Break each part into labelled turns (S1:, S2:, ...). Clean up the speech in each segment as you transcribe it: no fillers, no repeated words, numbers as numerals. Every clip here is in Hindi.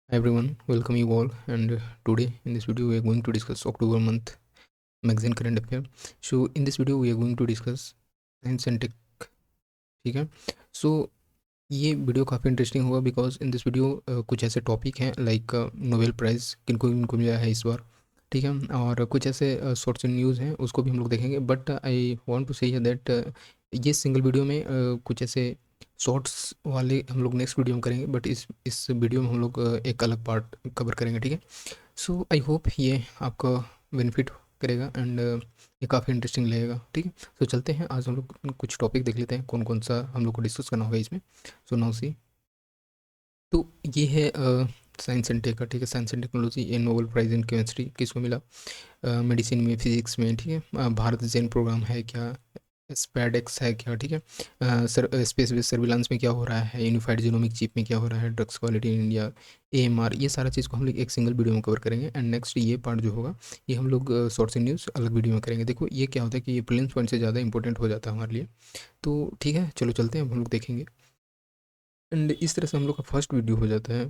S1: Hi everyone, welcome you all. And today in this video we are going to discuss October month magazine current affair. So in this video we are going to discuss science and tech. ठीक है. So ये वीडियो काफ़ी इंटरेस्टिंग होगा बिकॉज इन दिस वीडियो कुछ ऐसे टॉपिक हैं लाइक नोबेल प्राइज़ किनको किनको मिला है इस बार. ठीक है. और कुछ ऐसे शॉर्ट्स न्यूज़ हैं उसको भी हम लोग देखेंगे. But I want to say that ये सिंगल वीडियो में कुछ ऐसे शॉर्ट्स वाले हम लोग नेक्स्ट वीडियो में करेंगे. बट इस वीडियो में हम लोग एक अलग पार्ट कवर करेंगे. ठीक है. सो आई होप ये आपका बेनिफिट करेगा एंड ये काफ़ी इंटरेस्टिंग लगेगा. ठीक है. सो चलते हैं, आज हम लोग कुछ टॉपिक देख लेते हैं कौन कौन सा हम लोग को डिस्कस करना होगा इसमें. So now see. तो ये है साइंस एंड टेक का. ठीक है. साइंस एंड टेक्नोलॉजी, ये नोबेल प्राइज़ इन केमिस्ट्री किसको मिला? मेडिसिन में, फिजिक्स में. ठीक है. भारत जैन प्रोग्राम है क्या? स्पैडेक्स है क्या? ठीक है. स्पेस बेस्ड सर्विलांस में क्या हो रहा है? यूनिफाइड जीनोमिक चिप में क्या हो रहा है? Drugs quality in India, AMR, ये सारा चीज़ को हम लोग एक सिंगल वीडियो में कवर करेंगे. एंड नेक्स्ट ये पार्ट जो होगा ये हम लोग शॉर्ट्स एंड न्यूज़ अलग वीडियो में करेंगे. देखो ये क्या होता है कि ये प्रिलिम्स पॉइंट से ज़्यादा इंपॉर्टेंट हो जाता है हमारे लिए. तो ठीक है, चलो चलते हैं, अब हम लोग देखेंगे. एंड इस तरह से हम लोग का फर्स्ट वीडियो हो जाता है.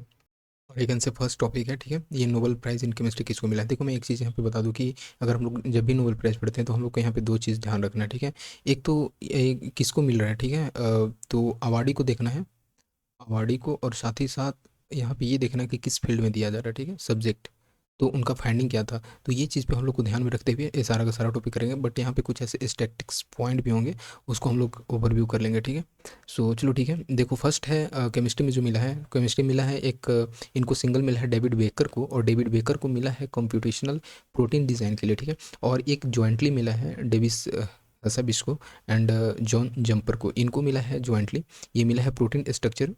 S1: और एक से फर्स्ट टॉपिक है. ठीक है. ये नोबेल प्राइज़ इन केमिस्ट्री किसको मिला है? देखो मैं एक चीज़ यहाँ पे बता दूँ कि अगर हम लोग जब भी नोबेल प्राइज़ पढ़ते हैं तो हम लोग को यहाँ पे दो चीज़ ध्यान रखना है. ठीक है. एक तो किसको मिल रहा है. ठीक है. तो अवार्डी को देखना है, अवार्डी को, और साथ ही साथ यहाँ पे ये देखना है कि किस फील्ड में दिया जा रहा है. ठीक है. सब्जेक्ट, तो उनका फाइंडिंग क्या था. तो ये चीज़ पे हम लोग को ध्यान में रखते हुए ये सारा का सारा टॉपिक करेंगे. बट यहाँ पे कुछ ऐसे स्टैटिक्स पॉइंट भी होंगे, उसको हम लोग ओवरव्यू कर लेंगे. ठीक है. सो चलो ठीक है. देखो फर्स्ट है केमिस्ट्री में जो मिला है. केमिस्ट्री मिला है एक इनको सिंगल मिला है डेविड बेकर को, और डेविड बेकर को मिला है कंप्यूटेशनल प्रोटीन डिज़ाइन के लिए. ठीक है. और एक जॉइंटली मिला है डेविस हसाबिस को एंड जॉन जंपर को. इनको मिला है जॉइंटली. ये मिला है प्रोटीन स्ट्रक्चर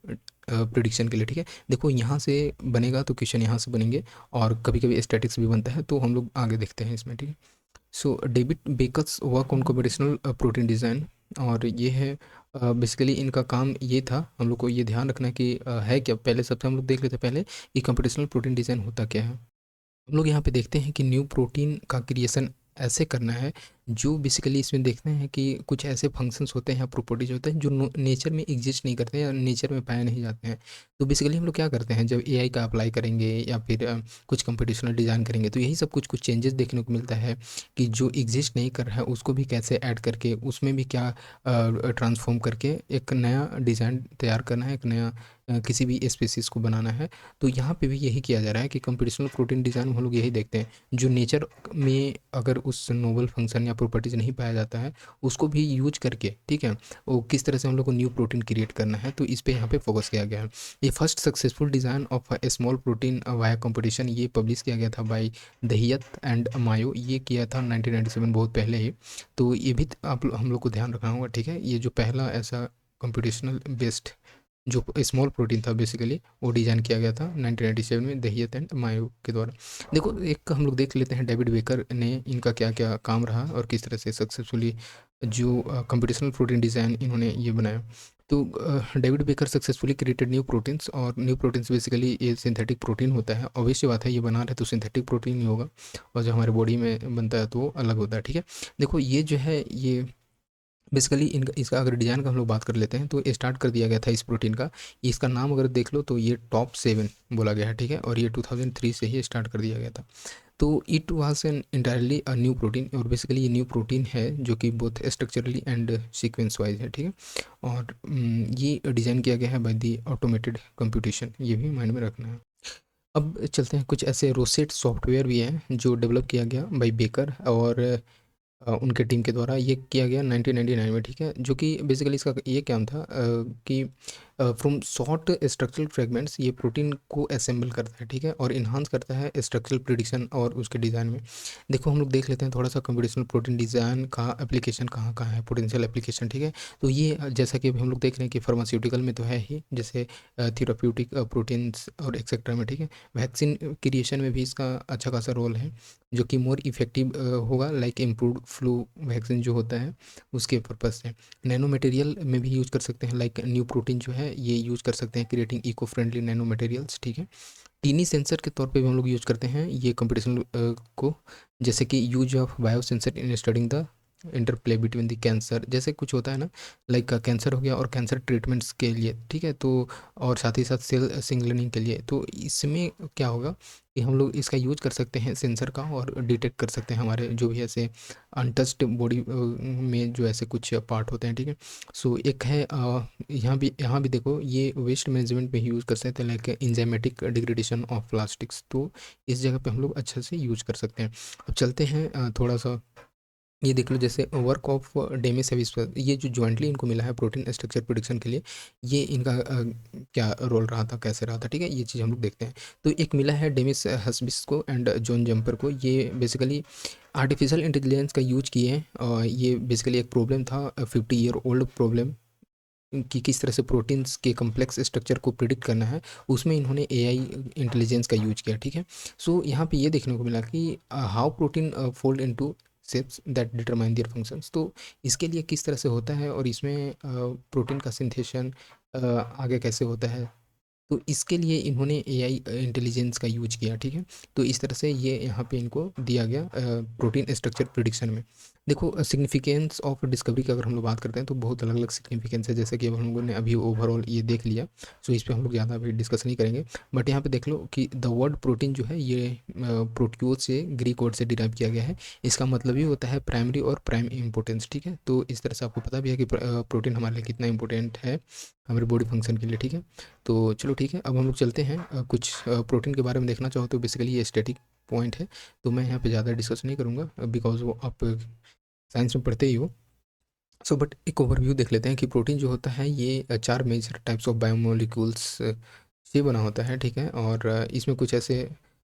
S1: प्रिडिक्शन के लिए. ठीक है. देखो यहाँ से बनेगा तो क्वेश्चन यहाँ से बनेंगे, और कभी कभी स्टैटिक्स भी बनता है, तो हम लोग आगे देखते हैं इसमें. ठीक है. So David Baker's work on computational protein design, और ये है बेसिकली इनका काम ये था. हम लोग को ये ध्यान रखना है कि है क्या. पहले सबसे हम लोग देख लेते हैं पहले कि कंप्यूटेशनल प्रोटीन डिज़ाइन होता क्या है. हम लोग यहाँ पे देखते हैं कि न्यू प्रोटीन का क्रिएशन ऐसे करना है जो बेसिकली इसमें देखते हैं कि कुछ ऐसे फंक्शंस होते हैं या प्रॉपर्टीज होते हैं जो नेचर में एग्जिस्ट नहीं करते हैं या नेचर में पाए नहीं जाते हैं. तो बेसिकली हम लोग क्या करते हैं जब एआई का अप्लाई करेंगे या फिर कुछ कंप्यूटेशनल डिज़ाइन करेंगे तो यही सब कुछ कुछ चेंजेस देखने को मिलता है कि जो एग्जिस्ट नहीं कर रहा है उसको भी कैसे ऐड करके उसमें भी क्या ट्रांसफॉर्म करके एक नया डिज़ाइन तैयार करना है, एक नया किसी भी स्पीसीज़ को बनाना है. तो यहाँ पे भी यही किया जा रहा है कि कंप्यूटेशनल प्रोटीन डिज़ाइन में हम लोग यही देखते हैं जो नेचर में अगर उस नोबल फंक्शन या प्रॉपर्टीज नहीं पाया जाता है उसको भी यूज करके. ठीक है. वो किस तरह से हम लोग को न्यू प्रोटीन क्रिएट करना है, तो इस पे यहाँ पे फोकस किया गया है. ये first successful design of A small protein via competition ये पब्लिश किया गया था बाय दहियत एंड मायो. ये किया था 1997, बहुत पहले ही. तो ये भी आप हम लोग को ध्यान रखना होगा. ठीक है. ये जो पहला ऐसा कंप्यूटेशनल बेस्ड जो स्मॉल प्रोटीन था बेसिकली वो डिज़ाइन किया गया था 1997 में दहियत एंड मायो के द्वारा. देखो एक हम लोग देख लेते हैं डेविड बेकर ने इनका क्या क्या काम रहा और किस तरह से सक्सेसफुली जो कंप्यूटेशनल प्रोटीन डिज़ाइन इन्होंने ये बनाया. तो David baker successfully created new proteins, और न्यू प्रोटीन्स बेसिकली ये सिंथेटिक प्रोटीन होता है. ऑब्वियस बात है ये बना रहे तो सिंथेटिक प्रोटीन ही होगा, और जो हमारे बॉडी में बनता है तो वो अलग होता है. ठीक है. देखो ये जो है ये बेसिकली इनका इसका अगर डिज़ाइन का हम लोग बात कर लेते हैं तो ये स्टार्ट कर दिया गया था इस प्रोटीन का. इसका नाम अगर देख लो तो ये टॉप 7 बोला गया है. ठीक है. और ये 2003 से ही स्टार्ट कर दिया गया था. तो it was an entirely a new protein, और बेसिकली ये न्यू प्रोटीन है जो कि both structurally and sequence wise है. ठीक है. और ये डिज़ाइन किया गया है बाय दी ऑटोमेटेड कंप्यूटेशन, ये भी माइंड में रखना है. अब चलते हैं, कुछ ऐसे रोसेट सॉफ्टवेयर भी है जो डेवलप किया गया बाय बेकर और उनके टीम के द्वारा. ये किया गया 1999 में. ठीक है. जो कि बेसिकली इसका ये काम था कि फ्रॉम शॉर्ट स्ट्रक्चरल फ्रेगमेंट्स ये प्रोटीन को असेंबल करता है. ठीक है. और इन्हांस करता है स्ट्रक्चरल प्रिडिक्शन और उसके डिज़ाइन में. देखो हम लोग देख लेते हैं थोड़ा सा कंप्यूटेशनल प्रोटीन डिज़ाइन का एप्लीकेशन कहाँ कहाँ है, पोटेंशियल एप्लीकेशन. ठीक है. तो ये जैसा कि अभी हम लोग देख रहे हैं कि फार्मास्यूटिकल में तो है ही, जैसे थेराप्यूटिक प्रोटीन्स और एक्सेट्रा में. ठीक है. वैक्सीन क्रिएशन में भी इसका अच्छा खासा रोल है जो कि मोर इफेक्टिव होगा, लाइक इम्प्रूवड फ्लू वैक्सीन जो होता है उसके पर्पज़ से. नैनो मटेरियल में भी यूज़ कर सकते हैं, लाइक न्यू प्रोटीन जो है ये यूज़ कर सकते हैं creating eco friendly nano materials. ठीक है. टीनी सेंसर के तौर पे भी हम लोग यूज़ करते हैं ये कंप्यूटेशनल को, जैसे कि use of bio sensor in studying the interplay between the cancer, जैसे कुछ होता है ना, लाइक कैंसर हो गया और कैंसर ट्रीटमेंट्स के लिए, ठीक है। तो और साथ ही साथ सेल सिग्नलिंग के लिए, तो इसमें क्या होगा कि हम लोग इसका यूज कर सकते हैं सेंसर का, और डिटेक्ट कर सकते हैं हमारे जो भी ऐसे अनटच्ड बॉडी में जो ऐसे कुछ पार्ट होते हैं, ठीक है। सो एक है यहाँ भी देखो, ये वेस्ट मैनेजमेंट में यूज़ कर सकते हैं, like enzymatic degradation of plastics, तो इस जगह पे हम लोग अच्छे से यूज कर सकते हैं। अब चलते हैं थोड़ा सा, ये देख लो जैसे वर्क ऑफ डेमी सर्विस, ये जो जॉइंटली इनको मिला है प्रोटीन स्ट्रक्चर प्रोडिक्शन के लिए, ये इनका क्या रोल रहा था, कैसे रहा था, ठीक है, ये चीज़ हम लोग देखते हैं। तो एक मिला है डेमिस हस्बिस को एंड जॉन जंपर को, ये बेसिकली आर्टिफिशियल इंटेलिजेंस का यूज किए हैं, और ये बेसिकली एक प्रॉब्लम था, 50 ईयर ओल्ड प्रॉब्लम, कि किस तरह से प्रोटीन्स के कम्प्लेक्स स्ट्रक्चर को प्रिडिक्ट करना है, उसमें इन्होंने एआई इंटेलिजेंस का यूज किया, ठीक है। सो यहाँ पे ये देखने को मिला कि how protein fold into shapes that determine their functions, तो इसके लिए किस तरह से होता है, और इसमें प्रोटीन का सिंथेशन आगे कैसे होता है, तो इसके लिए इन्होंने एआई इंटेलिजेंस का यूज किया, ठीक है। तो इस तरह से ये यहाँ पे इनको दिया गया प्रोटीन स्ट्रक्चर प्रिडिक्शन में। देखो सिग्निफिकेंस ऑफ डिस्कवरी की अगर हम लोग बात करते हैं तो बहुत अलग अलग सिग्निफिकेंस है, जैसे कि अब हम लोगों ने अभी ओवरऑल ये देख लिया, सो इस पर हम लोग ज़्यादा अभी डिस्कस नहीं करेंगे। बट यहाँ पे देख लो कि द वर्ड प्रोटीन जो है ये प्रोट्यूज से, ग्रीक वर्ड से डिराइव किया गया है। इसका मतलब ही होता है प्राइमरी और प्राइम इंपॉर्टेंस, ठीक है। तो इस तरह से आपको पता भी है कि प्रोटीन हमारे लिए कितना इंपॉर्टेंट है हमारे बॉडी फंक्शन के लिए, ठीक है। तो चलो ठीक है, अब हम लोग चलते हैं कुछ प्रोटीन के बारे में देखना चाहो तो बेसिकली ये स्टैटिक पॉइंट है, तो मैं यहाँ पे ज़्यादा डिस्कस नहीं करूँगा बिकॉज वो आप साइंस में पढ़ते ही हो। सो बट एक ओवरव्यू देख लेते हैं कि प्रोटीन जो होता है ये 4 मेजर टाइप्स ऑफ बायोमोलिक्यूल्स से बना होता है, ठीक है। और इसमें कुछ ऐसे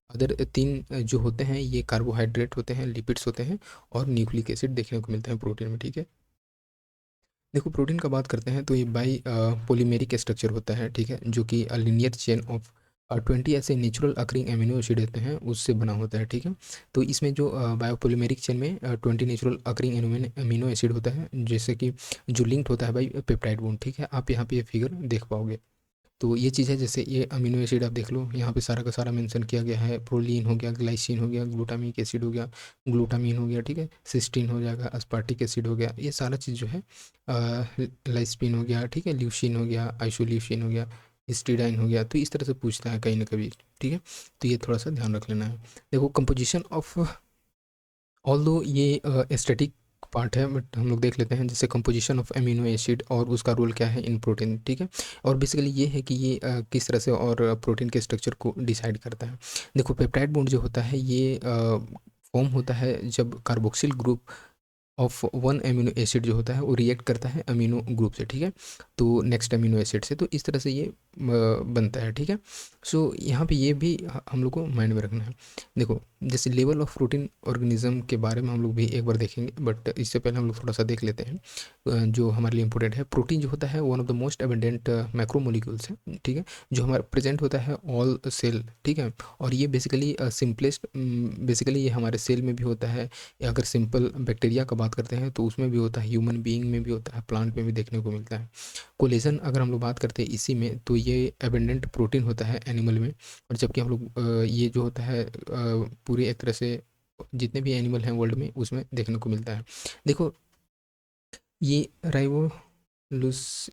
S1: अदर 3 जो होते हैं ये कार्बोहाइड्रेट होते हैं, लिपिड्स होते हैं, और न्यूक्लिक एसिड देखने को मिलते हैं प्रोटीन में, ठीक है। देखो प्रोटीन का बात करते हैं तो ये बाई पॉलीमेरिक स्ट्रक्चर होता है, ठीक है, जो कि लीनियर चेन ऑफ 20 ऐसे नेचुरल अकरिंग एमिनो एसिड होते हैं उससे बना होता है, ठीक है। तो इसमें जो बायोपॉलीमेरिक चेन में 20 नेचुरल अकरिंग एमिनो एसिड होता है, जैसे कि जो लिंक्ड होता है बाई पेप्टाइड बॉन्ड, ठीक है। आप यहाँ पे ये फिगर देख पाओगे। तो ये चीज़ है, जैसे ये अमीनो एसिड आप देख लो यहाँ पे सारा का सारा मेंशन किया गया है, प्रोलीन हो गया, ग्लाइसिन हो गया, ग्लूटामिक एसिड हो गया, ग्लूटामीन हो गया, ठीक है, सिस्टीन हो जाएगा, अस्पार्टिक एसिड हो गया, ये सारा चीज़ जो है लाइस्पिन हो गया, ठीक है, ल्यूसिन हो गया, आइसोल्यूसिन हो गया, हिस्टिडाइन हो गया, तो इस तरह से पूछता है कहीं ना कभी, ठीक है। तो ये थोड़ा सा ध्यान रख लेना है। देखो कंपोजिशन ऑफ, ऑल्दो ये स्टैटिक पार्ट है बट हम लोग देख लेते हैं, जैसे कंपोजिशन ऑफ अमीनो एसिड और उसका रोल क्या है इन प्रोटीन, ठीक है। और बेसिकली ये है कि ये किस तरह से और प्रोटीन के स्ट्रक्चर को डिसाइड करता है। देखो पेप्टाइड बॉन्ड जो होता है ये फॉर्म होता है जब carboxyl group of one amino acid जो होता है वो रिएक्ट करता है अमीनो ग्रुप से, ठीक है, तो नेक्स्ट अमीनो एसिड से, तो इस तरह से ये बनता है, ठीक है। सो यहाँ पे ये भी हम लोग को माइंड में रखना है। देखो जैसे लेवल ऑफ प्रोटीन ऑर्गेनिज्म के बारे में हम लोग भी एक बार देखेंगे, बट इससे पहले हम लोग थोड़ा सा देख लेते हैं जो हमारे लिए इंपॉर्टेंट है। प्रोटीन जो होता है one of the most abundant macromolecules है, ठीक है, जो हमारे प्रेजेंट होता है ऑल सेल, ठीक है। और ये बेसिकली सिंपलेस्ट, बेसिकली ये हमारे सेल में भी होता है, अगर सिंपल बैक्टीरिया का बात करते हैं तो उसमें भी होता है, ह्यूमन बीइंग में भी होता है, प्लांट में भी देखने को मिलता है। कोलेजन अगर हम लोग बात करते हैं इसी में, तो ये एबंडेंट प्रोटीन होता है एनिमल में, और जबकि हम लोग ये जो होता है पूरी एक तरह से जितने भी एनिमल हैं वर्ल्ड में उसमें देखने को मिलता है। देखो ये राइबोलुस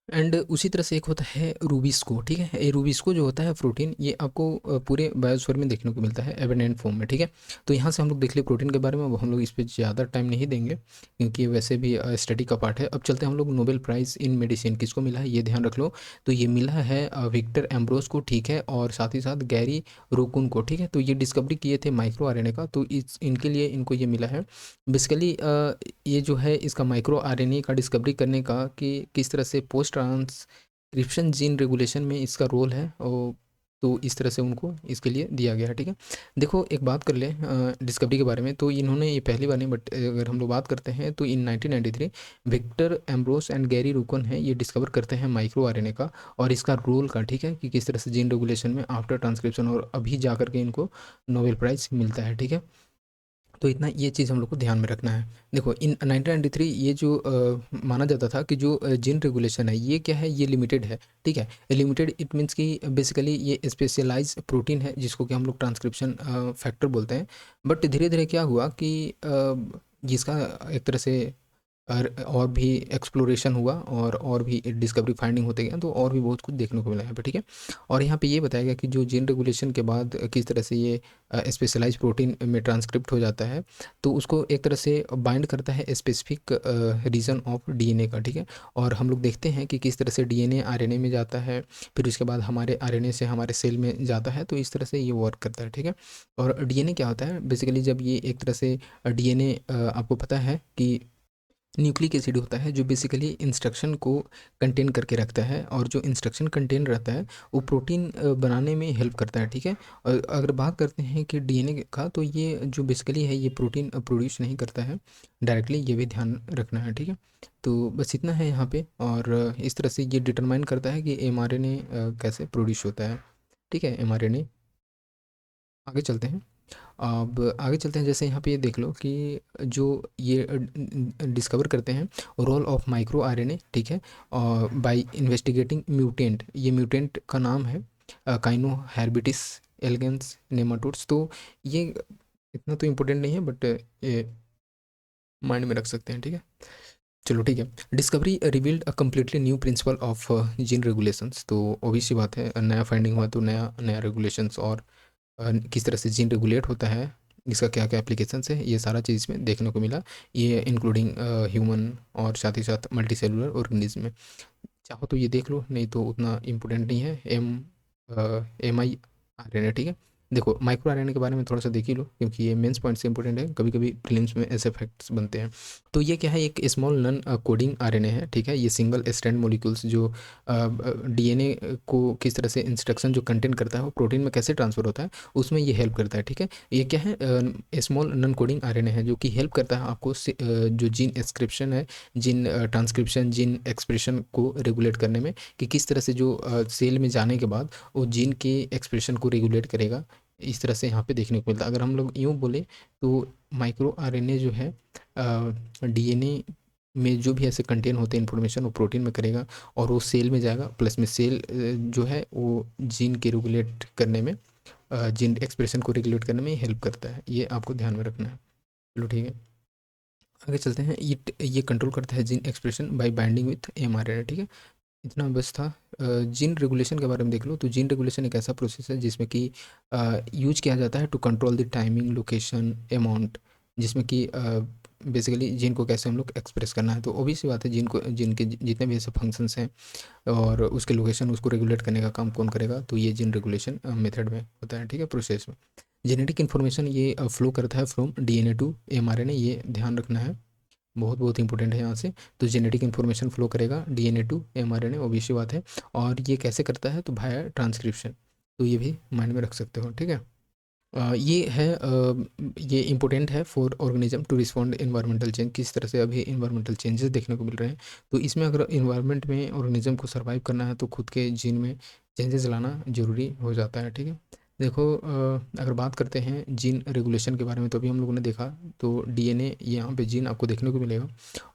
S1: एंड उसी तरह से एक होता है रूबिस्को, ठीक है। ये रूबिस्को जो होता है प्रोटीन, ये आपको पूरे बायोस्फीयर में देखने को मिलता है एबंडेंट फॉर्म में, ठीक है। तो यहाँ से हम लोग देख लिए प्रोटीन के बारे में, अब हम लोग इस पर ज़्यादा टाइम नहीं देंगे क्योंकि वैसे भी स्टडी का पार्ट है। अब चलते हैं हम लोग नोबेल प्राइज़ इन मेडिसिन किसको मिला है ये ध्यान रख लो। तो ये मिला है विक्टर एम्ब्रोस को, ठीक है, और साथ ही साथ गैरी रोकुन को, ठीक है। तो ये डिस्कवरी किए थे माइक्रो आरएनए का, तो इनके लिए इनको ये मिला है। बेसिकली ये जो है इसका माइक्रो आरएनए का डिस्कवरी करने का कि किस तरह से पोस्ट ट्रांसक्रिप्शन जीन रेगुलेशन में इसका रोल है, और तो इस तरह से उनको इसके लिए दिया गया है, ठीक है। देखो एक बात कर ले डिस्कवरी के बारे में, तो इन्होंने ये पहली बार नहीं, बट अगर हम लोग बात करते हैं तो इन 1993 विक्टर एम्ब्रोस एंड गैरी रूकन है ये डिस्कवर करते हैं माइक्रो आरएनए का और इसका रोल का, ठीक है, कि किस तरह से जीन रेगुलेशन में आफ्टर ट्रांसक्रिप्शन, और अभी जा करके इनको नोबेल प्राइज़ मिलता है, ठीक है। तो इतना ये चीज़ हम लोग को ध्यान में रखना है। देखो इन 1993 ये जो माना जाता था कि जो जीन रेगुलेशन है ये क्या है, ये लिमिटेड है, ठीक है। लिमिटेड इट मीन्स कि बेसिकली ये स्पेशलाइज प्रोटीन है जिसको कि हम लोग ट्रांसक्रिप्शन फैक्टर बोलते हैं। बट धीरे धीरे क्या हुआ कि जिसका एक तरह से और भी एक्सप्लोरेशन हुआ और भी डिस्कवरी फाइंडिंग होते गया, तो और भी बहुत कुछ देखने को मिला यहाँ पे, ठीक है। और यहाँ पे ये बताया गया कि जो जीन रेगुलेशन के बाद किस तरह से ये स्पेशलाइज प्रोटीन में ट्रांसक्रिप्ट हो जाता है, तो उसको एक तरह से बाइंड करता है स्पेसिफिक रीजन ऑफ डीएनए का, ठीक है। और हम लोग देखते हैं कि किस तरह से डीएनए आरएनए में जाता है, फिर उसके बाद हमारे आरएनए से हमारे सेल में जाता है, तो इस तरह से ये वर्क करता है, ठीक है। और डीएनए क्या होता है बेसिकली, जब ये एक तरह से डीएनए आपको पता है कि न्यूक्लिक एसिड होता है जो बेसिकली इंस्ट्रक्शन को कंटेन करके रखता है, और जो इंस्ट्रक्शन कंटेन रहता है वो प्रोटीन बनाने में हेल्प करता है, ठीक है। और अगर बात करते हैं कि डीएनए का, तो ये जो बेसिकली है ये प्रोटीन प्रोड्यूस नहीं करता है डायरेक्टली, ये भी ध्यान रखना है, ठीक है। तो बस इतना है यहाँ पे। और इस तरह से ये डिटरमाइन करता है कि एमआरएनए कैसे प्रोड्यूस होता है, ठीक है, एमआरएनए। आगे चलते हैं। अब आगे चलते हैं, जैसे यहाँ पे ये देख लो कि जो ये डिस्कवर करते हैं रोल ऑफ माइक्रो आरएनए, ठीक है, और बाय इन्वेस्टिगेटिंग म्यूटेंट, ये म्यूटेंट का नाम है काइनो हैर्बिटिस एलिगेंस नेमाटोड्स। तो ये इतना तो इम्पोर्टेंट नहीं है, बट ये माइंड में रख सकते हैं, ठीक है। चलो ठीक है। Discovery revealed a completely new principle of gene regulations. तो obvious सी बात है, नया फाइंडिंग हुआ तो नया नया रेगुलेशंस और किस तरह से जीन रेगुलेट होता है, इसका क्या क्या एप्लीकेशंस है, ये सारा चीज़ में देखने को मिला। ये इंक्लूडिंग ह्यूमन और साथ ही साथ मल्टी सेलुलर ऑर्गेनिज्म में। चाहो तो ये देख लो, नहीं तो उतना इम्पोर्टेंट नहीं है। M I R N A, ठीक है। देखो माइक्रो आर एन ए के बारे में थोड़ा सा देख ही लो, क्योंकि ये मेंस पॉइंट से इंपॉर्टेंट है, कभी कभी प्रीलिम्स में ऐसे फैक्ट्स बनते हैं। तो ये क्या है, एक small non coding R N A है, ठीक है। ये सिंगल स्ट्रैंड मॉलिक्यूल्स जो डीएनए को किस तरह से इंस्ट्रक्शन जो कंटेंट करता है वो प्रोटीन में कैसे ट्रांसफर होता है, उसमें ये हेल्प करता है, ठीक है। ये क्या है, small non coding R N A है, जो कि हेल्प करता है आपको जो जीन एक्सक्रिप्शन है, जीन ट्रांसक्रिप्शन, जीन एक्सप्रेशन को रेगुलेट करने में, कि किस तरह से जो सेल में जाने के बाद वो जीन के एक्सप्रेशन को रेगुलेट करेगा। इस तरह से यहाँ पे देखने को मिलता है। अगर हम लोग यूँ बोले तो माइक्रो आरएनए जो है डीएनए में जो भी ऐसे कंटेन होते हैं इन्फॉर्मेशन, वो प्रोटीन में करेगा और वो सेल में जाएगा, प्लस में सेल जो है वो जीन के रेगुलेट करने में, जीन एक्सप्रेशन को रेगुलेट करने में हेल्प करता है। ये आपको ध्यान में रखना है। चलो ठीक है, आगे चलते हैं। ये कंट्रोल करता है gene expression by binding with mRNA, ठीक है। इतना बस था। जीन रेगुलेशन के बारे में देख लो। तो जीन रेगुलेशन एक ऐसा प्रोसेस है जिसमें कि यूज किया जाता है to control the timing, location, amount, जिसमें कि बेसिकली जीन को कैसे हम लोग एक्सप्रेस करना है। तो obvious सी बात है, जीन को, जीन के जितने भी ऐसे फंक्शंस हैं और उसके लोकेशन, उसको रेगुलेट करने का काम कौन करेगा, तो ये जीन रेगुलेशन मेथड में होता है, ठीक है, प्रोसेस में। जेनेटिक इन्फॉर्मेशन ये फ्लो करता है फ्रॉम डीएनए टू एमआरएनए, ये ध्यान रखना है, बहुत बहुत इंपॉर्टेंट है यहाँ से। तो जेनेटिक इन्फॉर्मेशन फ्लो करेगा डीएनए टू एमआरएनए, obvious सी बात है। और ये कैसे करता है, तो भाया ट्रांसक्रिप्शन, तो ये भी माइंड में रख सकते हो, ठीक है। ये है ये इम्पोर्टेंट है for organism to respond environmental change. किस तरह से अभी इन्वायरमेंटल चेंजेस देखने को मिल रहे हैं, तो इसमें अगर इन्वायरमेंट में ऑर्गेनिज्म को सर्वाइव करना है तो खुद के जीन में चेंजेस लाना ज़रूरी हो जाता है, ठीक है। देखो अगर बात करते हैं जीन रेगुलेशन के बारे में, तो अभी हम लोगों ने देखा, तो डीएनए यहाँ पे जीन आपको देखने को मिलेगा,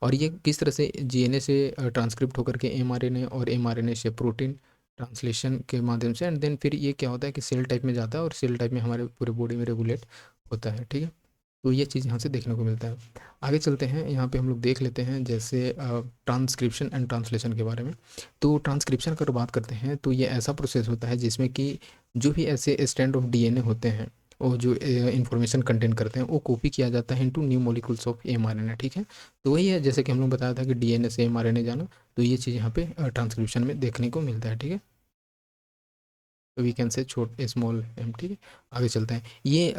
S1: और ये किस तरह से डीएनए से ट्रांसक्रिप्ट होकर के एमआरएनए और एमआरएनए से प्रोटीन ट्रांसलेशन के माध्यम से, एंड देन फिर ये क्या होता है कि सेल टाइप में जाता है और सेल टाइप में हमारे पूरे बॉडी में रेगुलेट होता है, ठीक है। तो ये चीज़ यहाँ से देखने को मिलता है। आगे चलते हैं, यहाँ पे हम लोग देख लेते हैं जैसे ट्रांसक्रिप्शन एंड ट्रांसलेशन के बारे में। तो ट्रांसक्रिप्शन की बात करते हैं, तो ये ऐसा प्रोसेस होता है जिसमें कि जो भी ऐसे स्ट्रैंड ऑफ डीएनए होते हैं, वो जो इन्फॉर्मेशन कंटेन करते हैं, वो कॉपी किया जाता है into new molecules of mRNA, ठीक है। तो वही है जैसे कि हम लोग बताया था कि डीएनए से एमआरएनए जाना, तो ये चीज़ यहाँ पे ट्रांसक्रिप्शन में देखने को मिलता है, ठीक है। तो वी कैन से छोट स्मॉल एम, ठीक है। आगे चलते हैं। ये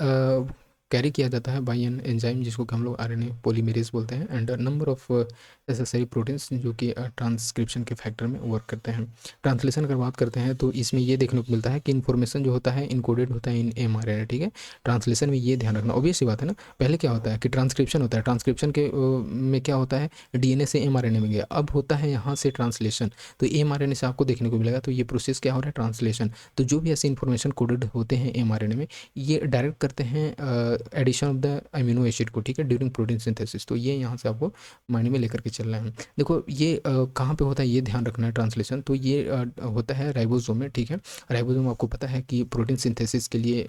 S1: कैरी किया जाता है बाई एन एंजाइम, जिसको कि हम लोग आरएनए पॉलीमेरेज बोलते हैं, and number of necessary proteins जो कि ट्रांसक्रिप्शन के फैक्टर में वर्क करते हैं। ट्रांसलेशन अगर बात करते हैं, तो इसमें ये देखने को मिलता है कि इन्फॉर्मेशन जो होता है इनकोडेड होता है इन एमआरएनए, ठीक है। ट्रांसलेशन में ये ध्यान रखना, ऑब्वियस सी बात है ना। पहले क्या होता है कि ट्रांसक्रिप्शन होता है, ट्रांसक्रिप्शन के में क्या होता है, डीएनए से एमआरएनए में गया, अब होता है यहाँ से ट्रांसलेशन, तो एमआरएनए से आपको देखने को मिलेगा, तो ये प्रोसेस क्या हो रहा है, ट्रांसलेशन। तो जो भी ऐसे इन्फॉर्मेशन कोडेड होते हैं एमआरएनए में, ये डायरेक्ट करते हैं addition of the amino acid को, ठीक है, ड्यूरिंग प्रोटीन सिंथेसिस। तो ये यहाँ से आपको माइंड में लेकर के चलना है। देखो ये कहाँ पे होता है ये ध्यान रखना है ट्रांसलेशन। तो ये होता है राइबोसोम में, ठीक है। राइबोसोम आपको पता है कि प्रोटीन सिंथेसिस के लिए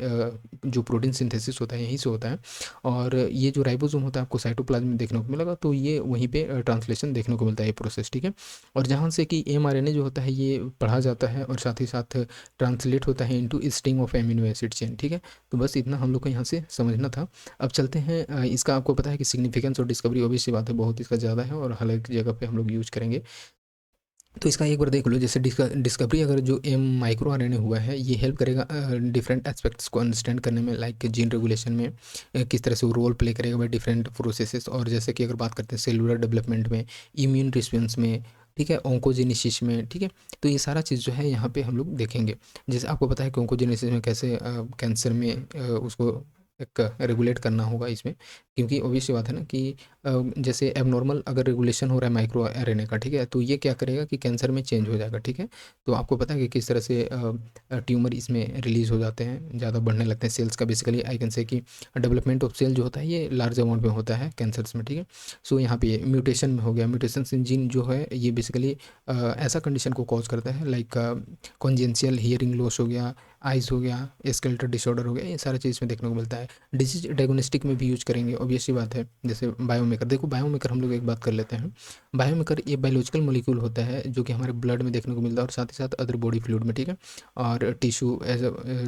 S1: जो प्रोटीन सिंथेसिस होता है यहीं से होता है। और ये जो राइबोसोम होता है आपको साइटोप्लाज्म में देखने को मिलेगा, तो ये वहीं पे ट्रांसलेशन देखने को मिलता है, ये प्रोसेस, ठीक है। और जहाँ से कि mRNA जो होता है ये पढ़ा जाता है और साथ ही साथ ट्रांसलेट होता है into string of amino acid chain, ठीक है। तो बस इतना हम लोग को यहाँ से समझना था। अब चलते हैं इसका आपको पता है कि सिग्निफिकेंस और डिस्कवरी ऑब्वियस सी बात है बहुत इसका ज़्यादा है और हर एक जगह पे हम लोग यूज करेंगे। तो इसका एक बार देख लो, जैसे डिस्कवरी अगर जो माइक्रो आरएनए हुआ है ये हेल्प करेगा डिफरेंट एस्पेक्ट्स को अंडरस्टैंड करने में, लाइक जीन रेगुलेशन में किस तरह से वो रोल प्ले करेगा बाई डिफरेंट प्रोसेसेस। और जैसे कि अगर बात करते हैं सेलुलर डेवलपमेंट में, इम्यून रिस्पॉन्स में, ठीक है, ऑन्कोजेनेसिस में, ठीक है। तो ये सारा चीज़ जो है यहाँ पे हम लोग देखेंगे। जैसे आपको पता है कि ऑन्कोजेनेसिस में कैसे कैंसर में उसको एक रेगुलेट करना होगा इसमें, क्योंकि ऑब्वियस सी बात है ना कि जैसे एबनॉर्मल अगर रेगुलेशन हो रहा है माइक्रो आरएनए का, ठीक है, तो ये क्या करेगा कि कैंसर में चेंज हो जाएगा, ठीक है। तो आपको पता है कि किस तरह से ट्यूमर इसमें रिलीज हो जाते हैं, ज़्यादा बढ़ने लगते हैं सेल्स का। बेसिकली आई कैन से कि डेवलपमेंट ऑफ सेल जो होता है ये लार्ज अमाउंट में होता है कैंसर्स में, ठीक है। सो यहाँ पे म्यूटेशन में हो गया, म्यूटेशन इन जीन जो है ये बेसिकली ऐसा कंडीशन को कॉज करता है, लाइक कॉन्जेंशियल हियरिंग लॉस हो गया, आइज़ हो गया, स्केलेटल डिसऑर्डर हो गया, ये सारा चीज़ में देखने को मिलता है। डिजीज डायग्नोस्टिक में भी यूज करेंगे, ऑब्वियस सी बात है। जैसे बायोमेकर, देखो बायोमेकर हम लोग एक बात कर लेते हैं। बायोमेकर ये बायोलॉजिकल मॉलिक्यूल होता है जो कि हमारे ब्लड में देखने को मिलता है और साथ ही साथ अदर बॉडी फ्लूइड में, ठीक है, और टिश्यू एज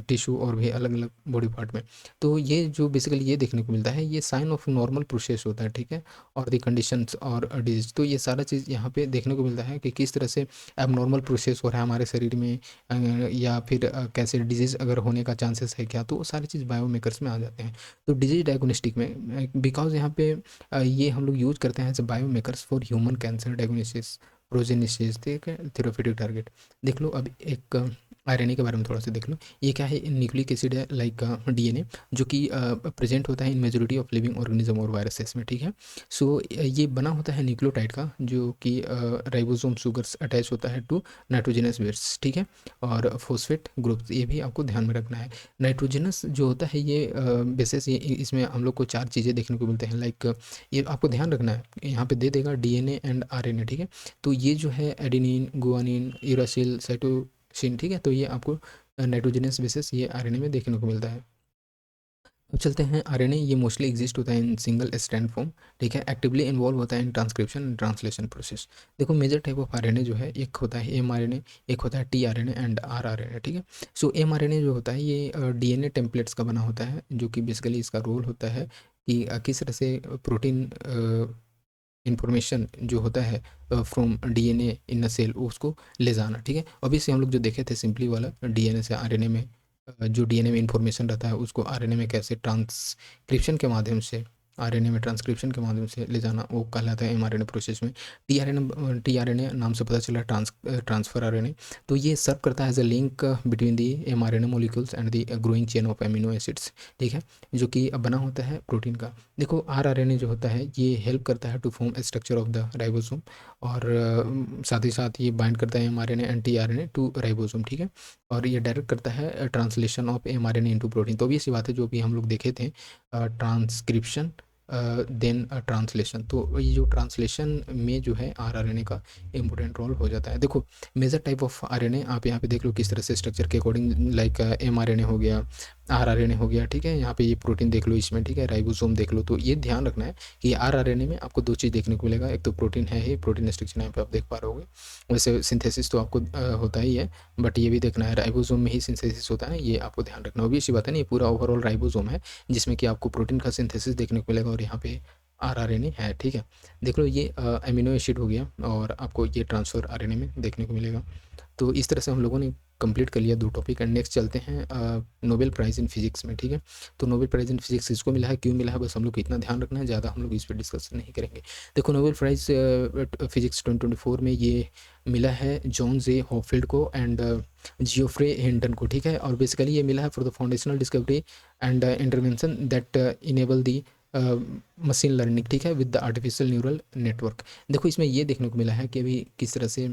S1: टिश्यू और भी अलग अलग बॉडी पार्ट में। तो ये जो बेसिकली ये देखने को मिलता है ये साइन ऑफ नॉर्मल प्रोसेस होता है, ठीक है, और द कंडीशंस और डिजीज। तो ये सारा चीज़ यहाँ पे देखने को मिलता है कि किस तरह से एबनॉर्मल प्रोसेस हो रहा है हमारे शरीर में, या फिर कैसे डिजीज़ अगर होने का चांसेस है क्या, तो वो सारी चीज़ बायोमेकर्स में आ जाते हैं। तो डिजीज डायग्नोस्टिक में बिकॉज यहाँ पे ये हम लोग यूज करते हैं as biomarkers for human cancer diagnosis, prognosis, ठीक है, थेरेप्यूटिक टारगेट। देख लो अब एक आरएनए के बारे में थोड़ा सा देख लो। ये क्या है, न्यूक्लिक एसिड है, लाइक डीएनए, जो कि प्रेजेंट होता है in majority of living organism और वायरसेस में, ठीक है। सो ये बना होता है न्यूक्लियोटाइड का, जो कि राइबोसोम शुगर्स अटैच होता है टू नाइट्रोजनस बेस, ठीक है, और फॉस्फेट ग्रुप, ये भी आपको ध्यान में रखना है। नाइट्रोजनस जो होता है ये बेसिस, ये इसमें हम लोग को चार चीज़ें देखने को मिलते हैं, लाइक ये आपको ध्यान रखना है, यहाँ पे दे देगा डीएनए एंड आरएनए, ठीक है। तो ये जो है एडेनिन, गुआनिन, यूरासिल, साइटोसिन, ठीक है, तो ये आपको नाइट्रोजनस बेसिस ये आरएनए में देखने को मिलता है। अब चलते हैं आरएनए, ये मोस्टली एग्जिस्ट होता है इन सिंगल स्ट्रैंड फॉर्म, ठीक है, एक्टिवली इन्वॉल्व होता है in transcription and translation process. देखो मेजर टाइप ऑफ आरएनए जो है, एक होता है mRNA, एक होता है tRNA एंड rRNA, ठीक है। सो mRNA जो होता है ये डीएनए टेम्पलेट्स का बना होता है, जो कि बेसिकली इसका रोल होता है कि किस तरह से प्रोटीन इंफॉर्मेशन जो होता है from DNA in a cell उसको ले जाना, ठीक है। अभी से हम लोग जो देखे थे सिंपली वाला डीएनए से आरएनए में, जो डीएनए में इंफॉर्मेशन रहता है उसको आरएनए में कैसे ट्रांसक्रिप्शन के माध्यम से, आरएनए में ट्रांसक्रिप्शन के माध्यम से ले जाना, वो कहलाता है एमआरएनए प्रोसेस में। टीआरएनए नाम से पता चला ट्रांसफर आरएनए। तो ये सर्व करता है as a link between the mRNA molecules and the growing chain of amino acids, ठीक है, जो कि बना होता है प्रोटीन का। देखो आरआरएनए जो होता है ये हेल्प करता है to form structure of the ribosome, और साथ ही साथ ये बाइंड करता है mRNA and tRNA to ribosome, ठीक है। और ये डायरेक्ट करता है translation of mRNA into protein. तो भी ऐसी बात है जो भी हम लोग देखे थे, ट्रांसक्रिप्शन देन ट्रांसलेशन। तो ये जो ट्रांसलेशन में जो है आरआरएनए का इम्पोर्टेंट रोल हो जाता है। देखो मेजर टाइप ऑफ आरएनए आप यहाँ पे देख लो किस तरह से स्ट्रक्चर के अकॉर्डिंग, लाइक एमआरएनए हो गया, आरआरएनए हो गया, ठीक है। यहाँ पे ये प्रोटीन देख लो इसमें, ठीक है, राइबोसोम देख लो। तो ये ध्यान रखना है कि आरआरएनए में आपको दो चीज़ देखने को मिलेगा, एक तो प्रोटीन है ही, प्रोटीन स्ट्रक्चर यहाँ पे आप देख पा रहे होगे। वैसे सिंथेसिस तो आपको होता ही है, बट ये भी देखना है राइबोसोम में ही सिंथेसिस होता है, ये आपको ध्यान रखना होगी। इसी बात है ना, ये पूरा ओवरऑल राइबोसोम है जिसमें कि आपको प्रोटीन का सिंथेसिस देखने को मिलेगा, और यहाँ पे आरआरएनए है, ठीक है। देख लो ये अमीनो एसिड हो गया और आपको ये ट्रांसफर आरएनए में देखने को मिलेगा। तो इस तरह से हम लोगों ने कंप्लीट कर लिया दो टॉपिक। एंड नेक्स्ट चलते हैं नोबेल प्राइज़ इन फिजिक्स में, ठीक है। तो नोबेल प्राइज़ इन फिजिक्स किसको मिला है, क्यों मिला है, बस हम लोग को इतना ध्यान रखना है, ज़्यादा हम लोग इस पर डिस्कस नहीं करेंगे। देखो नोबेल प्राइज़ फिजिक्स 2024 में ये मिला है जॉन जे हॉफील्ड को एंड जियोफ्रे हिंटन को, ठीक है। और बेसिकली ये मिला है for the foundational discovery and intervention that enable the machine learning, ठीक है, with the artificial neural network. देखो इसमें ये देखने को मिला है कि अभी किस तरह से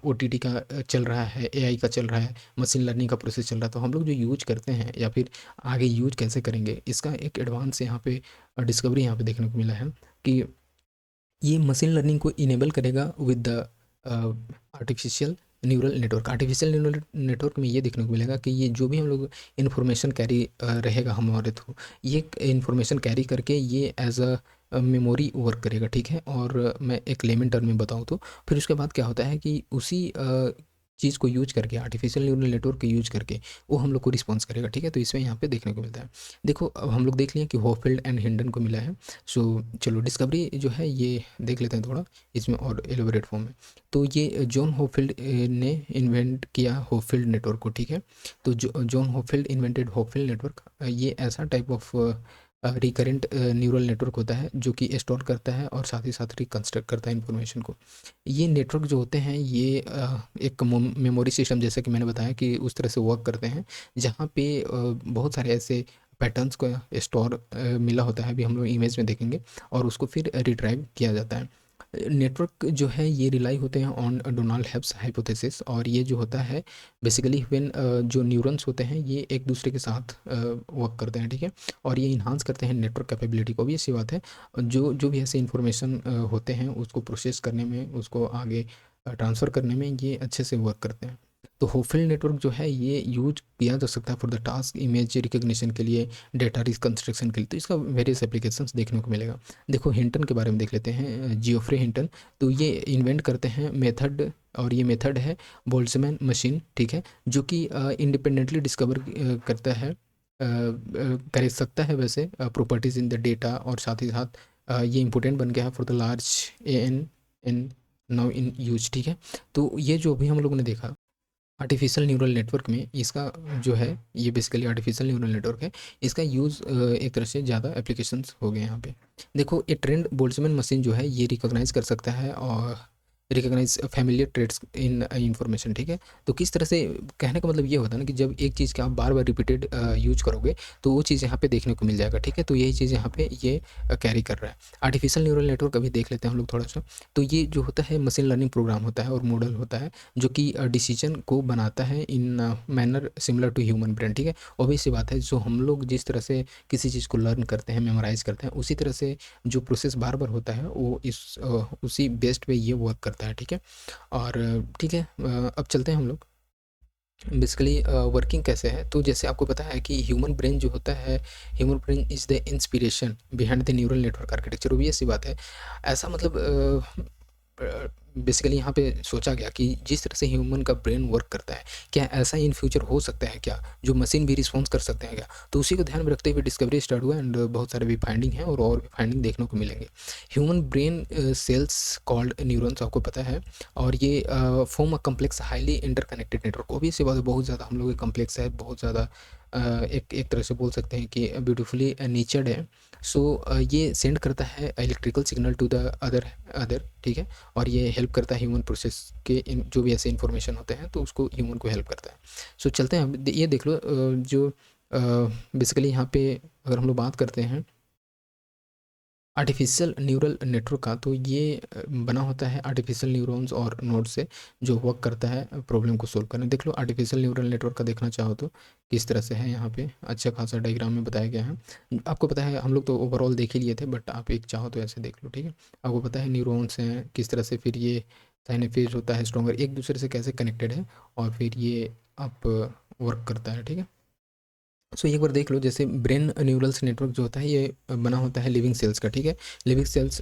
S1: OTT का चल रहा है, AI का चल रहा है, मशीन लर्निंग का प्रोसेस चल रहा है। तो हम लोग जो यूज करते हैं या फिर आगे यूज कैसे करेंगे, इसका एक एडवांस यहाँ पे डिस्कवरी यहाँ पे देखने को मिला है कि ये मशीन लर्निंग को इनेबल करेगा with the artificial neural network. Artificial neural network में ये देखने को मिलेगा कि ये जो भी हम लोग इन्फॉर्मेशन कैरी रहेगा हमारे थ्रू, ये इन्फॉर्मेशन कैरी करके ये एज अ मेमोरी वर्क करेगा, ठीक है। और मैं एक लेमन टर्म में बताऊँ तो फिर उसके बाद क्या होता है कि उसी चीज़ को यूज करके, आर्टिफिशियल न्यूरल नेटवर्क को यूज करके वो हम लोग को रिस्पॉन्स करेगा, ठीक है। तो इसमें यहाँ पे देखने को मिलता है। देखो अब हम लोग देख लिए कि होपफील्ड एंड हिंडन को मिला है। सो चलो डिस्कवरी जो है ये देख लेते हैं थोड़ा इसमें और एलोबरेट फॉर्म में। तो ये जॉन होपफील्ड ने इन्वेंट किया होपफील्ड नेटवर्क को, ठीक है। तो जॉन होपफील्ड इन्वेंटेड होपफील्ड नेटवर्क। ये ऐसा type of recurrent neural network होता है जो कि स्टोर करता है और साथ ही साथ रिकन्स्ट्रक्ट करता है इन्फॉर्मेशन को। ये नेटवर्क जो होते हैं ये एक मेमोरी सिस्टम, जैसे कि मैंने बताया कि उस तरह से वर्क करते हैं जहाँ पे बहुत सारे ऐसे पैटर्न्स को स्टोर मिला होता है, अभी हम लोग इमेज में देखेंगे, और उसको फिर रिट्राइव किया जाता है। नेटवर्क जो है ये रिलाई होते हैं ऑन डोनाल्ड हेब्स हाइपोथेसिस। और ये जो होता है बेसिकली व्हेन जो न्यूरॉन्स होते हैं ये एक दूसरे के साथ वर्क करते हैं, ठीक है। और ये इन्हांस करते हैं नेटवर्क कैपेबिलिटी को भी, ऐसी बात है। जो जो भी ऐसे इन्फॉर्मेशन होते हैं उसको प्रोसेस करने में, उसको आगे ट्रांसफ़र करने में ये अच्छे से वर्क करते हैं। तो होपफील्ड नेटवर्क जो है ये यूज किया जा सकता है for the task image recognition के लिए, डेटा रिकन्स्ट्रक्शन के लिए। तो इसका वेरियस एप्लीकेशंस देखने को मिलेगा। देखो हिंटन के बारे में देख लेते हैं, जियोफ्रे हिंटन। तो ये इन्वेंट करते हैं मेथड, और ये मेथड है बोल्ट्जमैन मशीन, ठीक है, जो कि इंडिपेंडेंटली डिस्कवर करता है, कर सकता है वैसे प्रॉपर्टीज़ इन द डेटा, और साथ ही साथ ये इंपॉर्टेंट बन गया है for the large and now in use, ठीक है। तो ये जो भी हम लोगों ने देखा आर्टिफिशियल न्यूरल नेटवर्क में, इसका जो है ये बेसिकली आर्टिफिशियल न्यूरल नेटवर्क है, इसका यूज़ एक तरह से ज़्यादा एप्लीकेशंस हो गए यहाँ पे। देखो ये ट्रेंड बोल्ट्जमैन मशीन जो है ये रिकॉग्नाइज कर सकता है और recognise familiar trends in information, ठीक है। तो किस तरह से, कहने का मतलब ये होता है ना कि जब एक चीज़ का आप बार बार रिपीटेड यूज करोगे तो वो चीज़ यहाँ पे देखने को मिल जाएगा, ठीक है। तो यही चीज़ यहाँ पे ये कैरी कर रहा है। आर्टिफिशियल न्यूरल नेटवर्क अभी देख लेते हैं हम लोग थोड़ा सा। तो ये जो होता है मशीन लर्निंग प्रोग्राम होता है और मॉडल होता है जो कि डिसीजन को बनाता है in manner similar to human brain, ठीक है। ऑब्वियस सी बात है, जो हम लोग जिस तरह से किसी चीज़ को लर्न करते हैं, मेमोराइज करते हैं, उसी तरह से जो प्रोसेस बार बार होता है वो उसी बेस्ड पे ये वर्क करता है, ठीक है। और ठीक है, अब चलते हैं हम लोग बेसिकली वर्किंग कैसे है। तो जैसे आपको पता है कि ह्यूमन ब्रेन जो होता है, human brain is the inspiration behind the neural network architecture. वो ऐसी बात है, ऐसा मतलब बेसिकली यहाँ पे सोचा गया कि जिस तरह से ह्यूमन का ब्रेन वर्क करता है, क्या ऐसा इन फ्यूचर हो सकता है क्या, जो मशीन भी रिस्पॉन्स कर सकते हैं क्या। तो उसी को ध्यान में रखते हुए डिस्कवरी स्टार्ट हुआ, एंड बहुत सारे भी फाइंडिंग है और भी फाइंडिंग देखने को मिलेंगे। Human brain cells called neurons आपको पता है, और ये form a complex highly interconnected network. Obviously बात है, बहुत ज़्यादा हम लोग कम्प्लेक्स है, बहुत ज़्यादा एक एक तरह से बोल सकते हैं कि ब्यूटीफुली नेचर्ड है। सो ये सेंड करता है electrical signal to the other, ठीक है। और ये हेल्प करता है ह्यूमन प्रोसेस के जो भी ऐसे इन्फॉर्मेशन होते हैं तो उसको ह्यूमन को हेल्प करता है। सो चलते हैं ये देख लो, जो बेसिकली यहाँ पे अगर हम लोग बात करते हैं आर्टिफिशियल न्यूरल नेटवर्क का, तो ये बना होता है आर्टिफिशियल न्यूरॉन्स और नोड से, जो वर्क करता है प्रॉब्लम को सोल्व करने। देख लो आर्टिफिशियल न्यूरल नेटवर्क का देखना चाहो तो किस तरह से है, यहाँ पे अच्छा खासा डायग्राम में बताया गया है। आपको पता है हम लोग तो ओवरऑल देख ही लिए थे, बट आप एक चाहो तो ऐसे देख लो, ठीक है। आपको पता है न्यूरॉन्स हैं किस तरह से, फिर ये साइनेफेज होता है स्ट्रॉन्गर, एक दूसरे से कैसे कनेक्टेड है, और फिर ये आप वर्क करता है, ठीक है। सो एक बार देख लो, जैसे ब्रेन न्यूरल्स नेटवर्क जो होता है ये बना होता है लिविंग सेल्स का, ठीक है। Living cells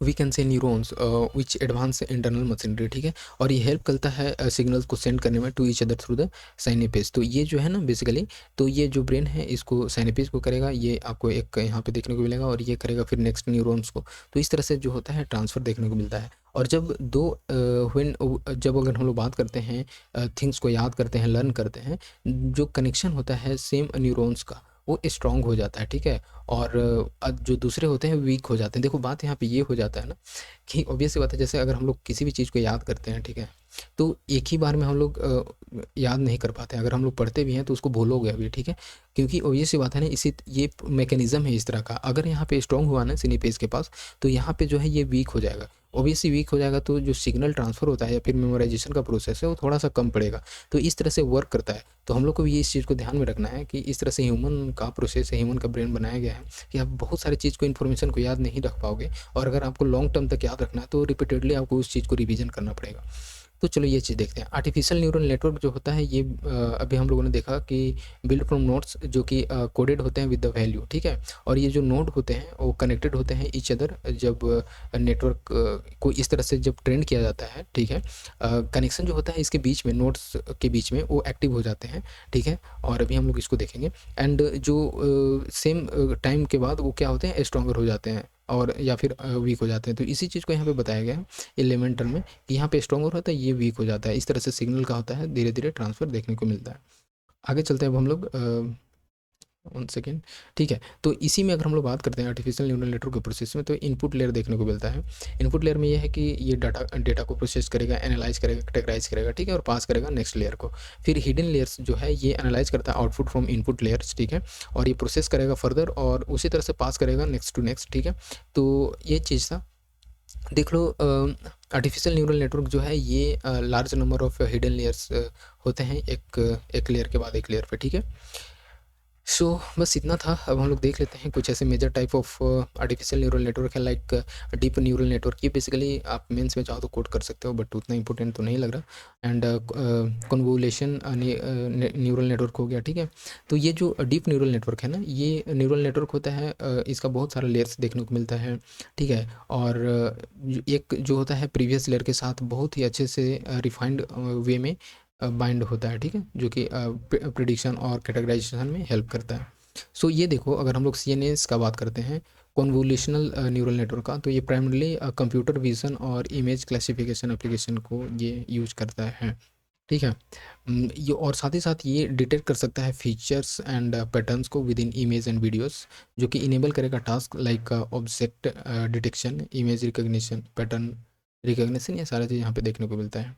S1: we can say neurons which advance internal machinery, ठीक है। और ये हेल्प करता है सिग्नल्स को सेंड करने में to each other through the synapses. तो ये जो है ना बेसिकली, तो ये जो ब्रेन है इसको साइनेपेज को करेगा, ये आपको एक यहाँ पे देखने को मिलेगा, और ये करेगा फिर नेक्स्ट न्यूरॉन्स को। तो इस तरह से जो होता है ट्रांसफ़र देखने को मिलता है। और जब जब अगर हम लोग बात करते हैं थिंग्स को याद करते हैं, लर्न करते हैं, जो कनेक्शन होता है सेम न्यूरॉन्स का, वो स्ट्रांग हो जाता है, ठीक है, और जो दूसरे होते हैं वीक हो जाते हैं। देखो बात यहाँ पे ये हो जाता है ना कि ऑब्वियस सी बात है, जैसे अगर हम लोग किसी भी चीज़ को याद करते हैं, ठीक है, तो एक ही बार में हम लोग याद नहीं कर पाते हैं। अगर हम लोग पढ़ते भी हैं तो उसको भूलोगे अभी, ठीक है, क्योंकि ऑब्वियस सी बात है ना, इसी ये मैकेनिज्म है इस तरह का। अगर यहाँ पे स्ट्रांग हुआ ना सिनीपेज के पास, तो यहाँ पे जो है ये वीक हो जाएगा। ऑब्वियसली वीक हो जाएगा तो जो सिग्नल ट्रांसफ़र होता है या फिर मेमोराइजेशन का प्रोसेस है वो थोड़ा सा कम पड़ेगा। तो इस तरह से वर्क करता है। तो हम लोग को भी ये इस चीज़ को ध्यान में रखना है कि इस तरह से ह्यूमन का प्रोसेस है, ह्यूमन का ब्रेन बनाया गया है कि आप बहुत सारी चीज़ को, इन्फॉर्मेशन को याद नहीं रख पाओगे, और अगर आपको लॉन्ग टर्म तक याद रखना है तो रिपीटेडली आपको उस चीज़ को रिवीजन करना पड़ेगा। तो चलो ये चीज़ देखते हैं। आर्टिफिशियल न्यूरल नेटवर्क जो होता है ये अभी हम लोगों ने देखा कि बिल्ड फ्रॉम नोड्स जो कि कोडेड होते हैं विद द वैल्यू, ठीक है, और ये जो नोड होते हैं वो कनेक्टेड होते हैं ईच अदर। जब नेटवर्क को इस तरह से जब ट्रेंड किया जाता है, ठीक है, कनेक्शन जो होता है इसके बीच में, नोड्स के बीच में वो एक्टिव हो जाते हैं, ठीक है, और अभी हम लोग इसको देखेंगे। एंड जो सेम टाइम के बाद वो क्या होते हैं, स्ट्रॉन्गर हो जाते हैं और या फिर वीक हो जाते हैं। तो इसी चीज़ को यहाँ पे बताया गया है एलिमेंटल में कि यहाँ पे स्ट्रॉन्गर होता है, ये वीक हो जाता है। इस तरह से सिग्नल का होता है, धीरे धीरे ट्रांसफ़र देखने को मिलता है। आगे चलते हैं अब हम लोग 1 सेकेंड, ठीक है। तो इसी में अगर हम लोग बात करते हैं आर्टिफिशियल न्यूरल नेटवर्क के प्रोसेस में, तो इनपुट लेयर देखने को मिलता है। इनपुट लेयर में ये है कि ये डेटा को प्रोसेस करेगा, एनालाइज करेगा, कैटेगराइज करेगा, ठीक है, और पास करेगा नेक्स्ट लेयर को। फिर हिडन लेयर्स जो है ये एनालाइज करता है आउटपुट फ्रॉम इनपुट लेयर्स, ठीक है, और ये प्रोसेस करेगा फर्दर और उसी तरह से पास करेगा नेक्स्ट टू नेक्स्ट, ठीक है। तो ये चीज़ था। देख लो आर्टिफिशियल न्यूरल नेटवर्क जो है ये large number of hidden layers होते हैं एक लेयर के बाद एक लेयर पे, ठीक है। सो बस इतना था। अब हम लोग देख लेते हैं कुछ ऐसे major type of artificial neural network है, लाइक डीप न्यूरल नेटवर्क। ये बेसिकली आप मेंस में चाहो तो कोड कर सकते हो, बट उतना इंपॉर्टेंट तो नहीं लग रहा। एंड कन्वोल्यूशन न्यूरल नेटवर्क हो गया, ठीक है। तो ये जो डीप न्यूरल नेटवर्क है ना, ये न्यूरल नेटवर्क होता है, इसका बहुत सारा लेयर्स देखने को मिलता है, ठीक है, और एक जो होता है प्रीवियस लेयर के साथ बहुत ही अच्छे से रिफाइंड वे में बाइंड होता है, ठीक है, जो कि प्रिडिक्शन और कैटेगराइजेशन में हेल्प करता है। सो ये देखो, अगर हम लोग CNS का बात करते हैं, कॉन्वोल्यूशनल न्यूरल नेटवर्क का, तो ये प्राइमरली कंप्यूटर विजन और इमेज क्लासिफिकेशन एप्लीकेशन को ये यूज करता है, ठीक है। ये और साथ ही साथ ये डिटेक्ट कर सकता है फीचर्स एंड पैटर्न्स को with in image and videos, जो कि इनेबल करेगा task like object detection, image recognition, pattern recognition, ये सारा चीज़ यहाँ पे देखने को मिलता है।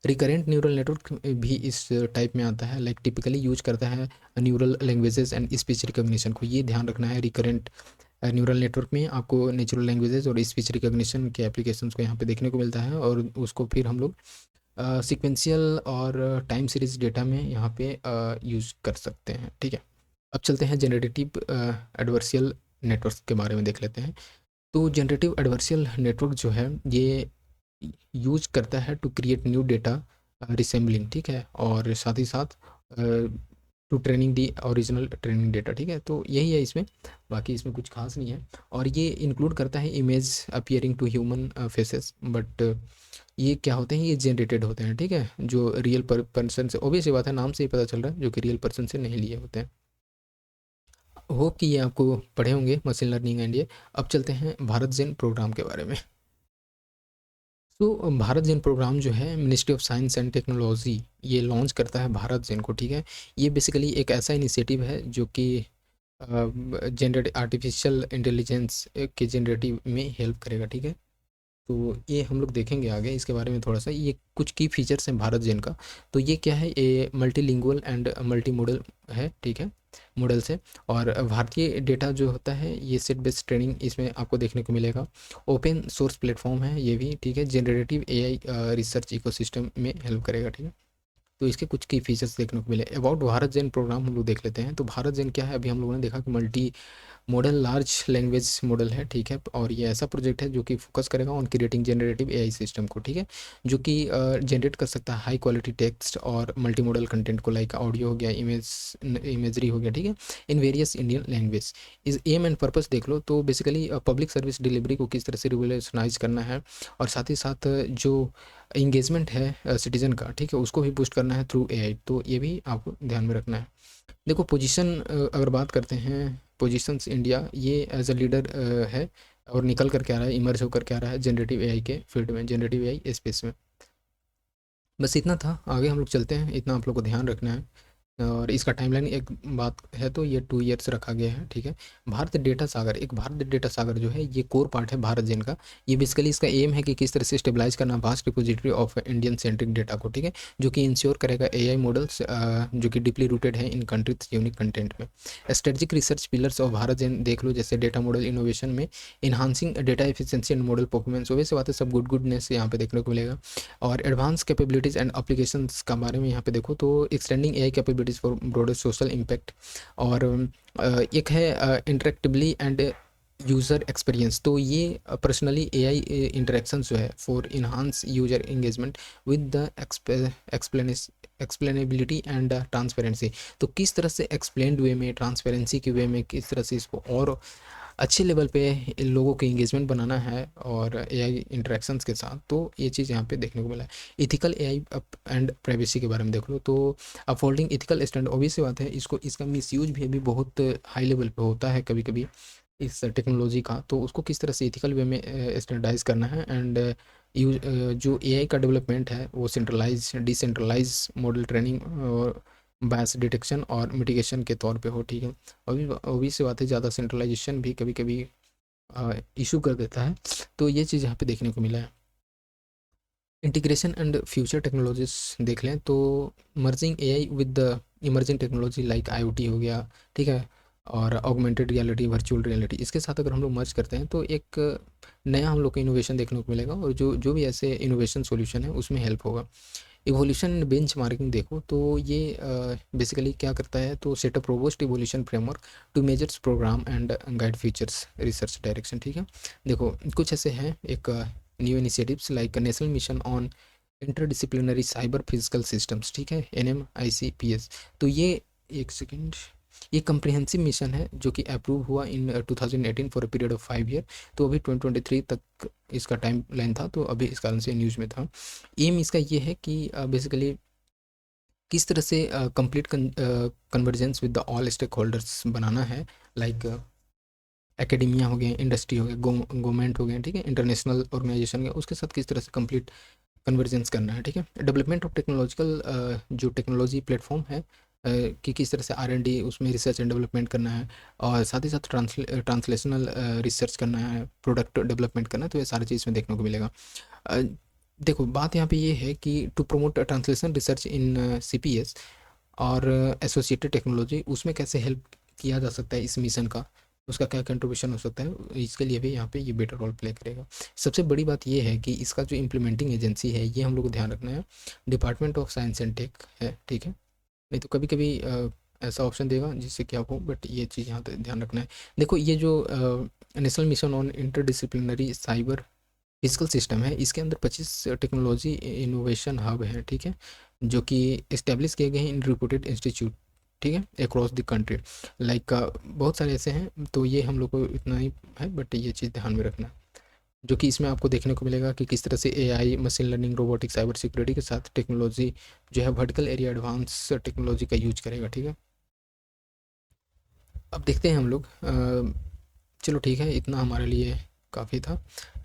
S1: रिकरेंट न्यूरल नेटवर्क भी इस टाइप में आता है, लाइक टिपिकली यूज करता है neural languages and speech recognition को। ये ध्यान रखना है, रिकरेंट न्यूरल नेटवर्क में आपको नेचुरल लैंग्वेजेस और स्पीच रिकॉग्निशन के एप्लीकेशंस को यहाँ पे देखने को मिलता है, और उसको फिर हम लोग सीक्वेंशियल और टाइम सीरीज डेटा में यहाँ पे यूज कर सकते हैं, ठीक है। अब चलते हैं जनरेटिव एडवर्सियल नेटवर्क के बारे में देख लेते हैं। तो जनरेटिव एडवर्सियल नेटवर्क जो है ये यूज करता है to create new data resembling, ठीक है, और साथ ही साथ to training the original training data, ठीक है। तो यही है इसमें, बाकी इसमें कुछ खास नहीं है। और ये इंक्लूड करता है image appearing to human faces, but ये क्या होते हैं, ये जनरेटेड होते हैं, ठीक है, जो रियल पर्सन से, ऑब्वियस बात है, नाम से ही पता चल रहा है, जो कि रियल पर्सन से नहीं लिए होते हैं। होप कि ये आपको पढ़े होंगे मशीन लर्निंग एंड ये। अब चलते हैं भारत जेन प्रोग्राम के बारे में। तो भारत जेन प्रोग्राम जो है ministry of science and technology ये लॉन्च करता है भारत जेन को, ठीक है। ये बेसिकली एक ऐसा इनिशिएटिव है जो कि आर्टिफिशियल इंटेलिजेंस के जनरेटिव में हेल्प करेगा, ठीक है। तो ये हम लोग देखेंगे आगे इसके बारे में थोड़ा सा। ये कुछ की फीचर्स हैं भारत जेन का। तो ये क्या है, ये मल्टीलिंगुअल एंड मल्टी मॉडल है, ठीक है, मॉडल से। और भारतीय डेटा जो होता है ये सेट बेस्ड ट्रेनिंग इसमें आपको देखने को मिलेगा। ओपन सोर्स प्लेटफॉर्म है ये भी, ठीक है। जनरेटिव AI रिसर्च इकोसिस्टम में हेल्प करेगा, ठीक है। तो इसके कुछ की फीचर्स देखने को मिले। अबाउट भारत जेन प्रोग्राम हम लोग देख लेते हैं। तो भारत जेन क्या है, अभी हम लोगों ने देखा कि multi modal large language model है, ठीक है, और ये ऐसा प्रोजेक्ट है जो कि फोकस करेगा on creating generative AI system को, ठीक है, जो कि जनरेट कर सकता है हाई क्वालिटी टेक्स्ट और मल्टी मॉडल कंटेंट को, लाइक ऑडियो हो गया, इमेजरी हो गया, ठीक है, इन वेरियस इंडियन लैंग्वेज। इस एम एंड पर्पस देख लो, तो बेसिकली पब्लिक सर्विस डिलीवरी को किस तरह से रिवोल्यूशनाइज करना है, और साथ ही साथ जो इंगेजमेंट है सिटीजन का, ठीक है, उसको भी बूस्ट करना है थ्रू AI। तो ये भी आपको ध्यान में रखना है। देखो पोजीशन अगर बात करते हैं, पोजीशंस इंडिया ये एज अ लीडर है और निकल करके आ रहा है, इमर्ज होकर के आ रहा है जनरेटिव AI के फील्ड में, जनरेटिव AI स्पेस में। बस इतना था, आगे हम लोग चलते हैं, इतना आप लोग को ध्यान रखना है। और इसका टाइमलाइन एक बात है तो ये 2 ईयर्स रखा गया है, ठीक है। भारत डेटा सागर, एक भारत डेटा सागर जो है ये कोर पार्ट है भारत जेन का। ये बेसिकली इसका एम है कि किस तरह से स्टेबलाइज करना vast repository of Indian centric data को, ठीक है, जो कि इंश्योर करेगा एआई मॉडल्स जो कि डीपली रूटेड है इन कंट्रीज यूनिक कंटेंट में। Strategic research pillars of Bharat Gen देख लो, जैसे डेटा मॉडल इनोवेशन में enhancing data efficiency and model performance, वैसे बातें सब गुडनेस यहाँ पे देखने को मिलेगा। और एडवांस कैपेबिलिटीज़ एंड एप्लीकेशंस का बारे में यहाँ पे देखो तो extending AI capabilities for broader social impact. और एक है इंटरेक्टिवली एंड यूज़र एक्सपीरियंस, तो ये पर्सनली एआई इंटरेक्शंस जो है for enhance user engagement with the explainability and transparency. तो किस तरह से एक्सप्लेन्ड वे में, ट्रांसपेरेंसी के वे में किस तरह से इसको और अच्छे लेवल पे इन लोगों के इंगेजमेंट बनाना है और एआई इंटरेक्शंस के साथ, तो ये चीज़ यहाँ पे देखने को मिला है। इथिकल एआई एंड प्राइवेसी के बारे में देख लो तो अपहोल्डिंग इथिकल स्टैंडर्ड, ऑब्वियस सी बात है इसको, इसका मिसयूज भी अभी बहुत हाई लेवल पे होता है कभी कभी इस टेक्नोलॉजी का, तो उसको किस तरह से इथिकल वे में स्टैंडर्डाइज करना है। एंड यूज जो एआई का डेवलपमेंट है वो सेंट्रलाइज डिसेंट्रलाइज मॉडल ट्रेनिंग और बायस डिटेक्शन और मिटिगेशन के तौर पे हो, ठीक है। अभी से बात है, ज़्यादा सेंट्रलाइजेशन भी कभी कभी इशू कर देता है, तो ये चीज़ यहाँ पे देखने को मिला है। इंटीग्रेशन एंड फ्यूचर टेक्नोलॉजीज देख लें तो merging AI with the emerging technology like IoT हो गया, ठीक है, और ऑगमेंटेड रियलिटी, वर्चुअल रियलिटी, इसके साथ अगर हम लोग मर्ज करते हैं तो एक नया हम लोग को इनोवेशन देखने को मिलेगा, और जो जो भी ऐसे इनोवेशन सॉल्यूशन है उसमें हेल्प होगा। इवोल्यूशन एंड बेंचमार्किंग देखो तो ये बेसिकली क्या करता है, तो setup robust evolution framework to measures programme and guide features research direction, ठीक है। देखो कुछ ऐसे हैं, एक new initiatives like national mission on interdisciplinary cyber physical systems, ठीक है, NMICPS। तो ये एक सेकेंड, ये कम्प्रिहेंसिव मिशन है जो कि अप्रूव हुआ इन 2018 for a period of 5 year, तो अभी 2023 तक इसका टाइम लाइन था, तो अभी इस कारण से न्यूज़ में था। एम इसका ये है कि बेसिकली किस तरह से complete convergence with the all stakeholders बनाना है, लाइक एकेडमिया हो गए, इंडस्ट्री हो गया, गवर्नमेंट हो गए, ठीक है, इंटरनेशनल ऑर्गेनाइजेशन हो गया, उसके साथ किस तरह से कंप्लीट कन्वर्जेंस करना है, ठीक है। डेवलपमेंट ऑफ टेक्नोलॉजिकल जो टेक्नोलॉजी प्लेटफॉर्म है कि किस तरह से R&D उसमें रिसर्च एंड डेवलपमेंट करना है, और साथ ही साथ ट्रांसलेशनल रिसर्च करना है, प्रोडक्ट डेवलपमेंट करना है, तो ये सारी चीज़ में देखने को मिलेगा। अ, देखो बात यहाँ पे ये है कि to promote translation research in CPS और एसोसिएटेड टेक्नोलॉजी, उसमें कैसे हेल्प किया जा सकता है इस मिशन का, उसका क्या कंट्रीब्यूशन हो सकता है, इसके लिए भी यहाँ पे ये बेटर रोल प्ले करेगा। सबसे बड़ी बात ये है कि इसका जो इम्प्लीमेंटिंग एजेंसी है ये हम लोग को ध्यान रखना है, department of science and tech है, ठीक है। नहीं तो कभी कभी ऐसा ऑप्शन देगा जिससे क्या हो, बट ये चीज़ यहाँ पे ध्यान रखना है। देखो ये जो national mission on interdisciplinary cyber physical system है, इसके अंदर 25 टेक्नोलॉजी इनोवेशन हब है, ठीक है, जो कि इस्टेब्लिश किए गए हैं इन रिपोर्टेड इंस्टीट्यूट, ठीक है, अक्रॉस द कंट्री, लाइक बहुत सारे ऐसे हैं, तो ये हम लोग को इतना ही है, बट ये चीज़ ध्यान में रखना, जो कि इसमें आपको देखने को मिलेगा कि किस तरह से AI, machine learning, robotic, cyber security के साथ टेक्नोलॉजी जो है वर्टिकल एरिया एडवांस टेक्नोलॉजी का यूज करेगा, ठीक है। अब देखते हैं हम लोग चलो ठीक है, इतना हमारे लिए काफ़ी था।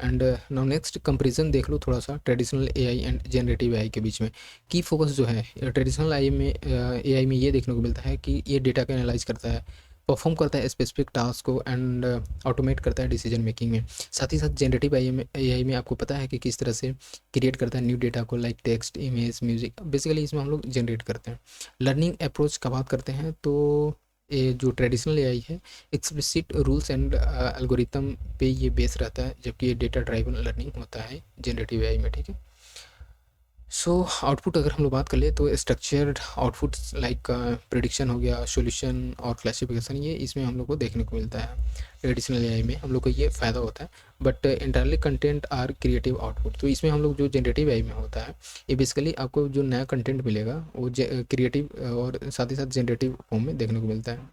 S1: एंड नाउ नेक्स्ट कंपैरिजन देख लो थोड़ा सा traditional AI and generative AI के बीच में। की फोकस जो है ट्रेडिशनल AI में AI में ये देखने को मिलता है कि ये डेटा को एनालाइज करता है, परफॉर्म करता है स्पेसिफिक टास्क को, एंड ऑटोमेट करता है डिसीजन मेकिंग में। साथ ही साथ जनरेटिव AI में आपको पता है कि किस तरह से क्रिएट करता है न्यू डेटा को, like text, image, music, basically इसमें हम लोग जनरेट करते हैं। लर्निंग अप्रोच का बात करते हैं तो ये जो ट्रेडिशनल AI है एक्सप्लिसिट रूल्स एंड एल्गोरिथम पे ये बेस रहता है, जबकि ये डेटा ड्राइवन लर्निंग होता है जनरेटिव AI में, ठीक है। सो आउटपुट अगर हम लोग बात कर ले तो स्ट्रक्चर्ड आउटपुट्स लाइक प्रिडिक्शन हो गया, सॉल्यूशन और क्लासिफिकेशन, ये इसमें हम लोग को देखने को मिलता है। ट्रेडिशनल AI में हम लोग को ये फ़ायदा होता है, but internally content are creative output, तो इसमें हम लोग जो जनरेटिव AI में होता है ये बेसिकली आपको जो नया कंटेंट मिलेगा वो क्रिएटिव और साथ ही साथ जनरेटिव फॉर्म में देखने को मिलता है।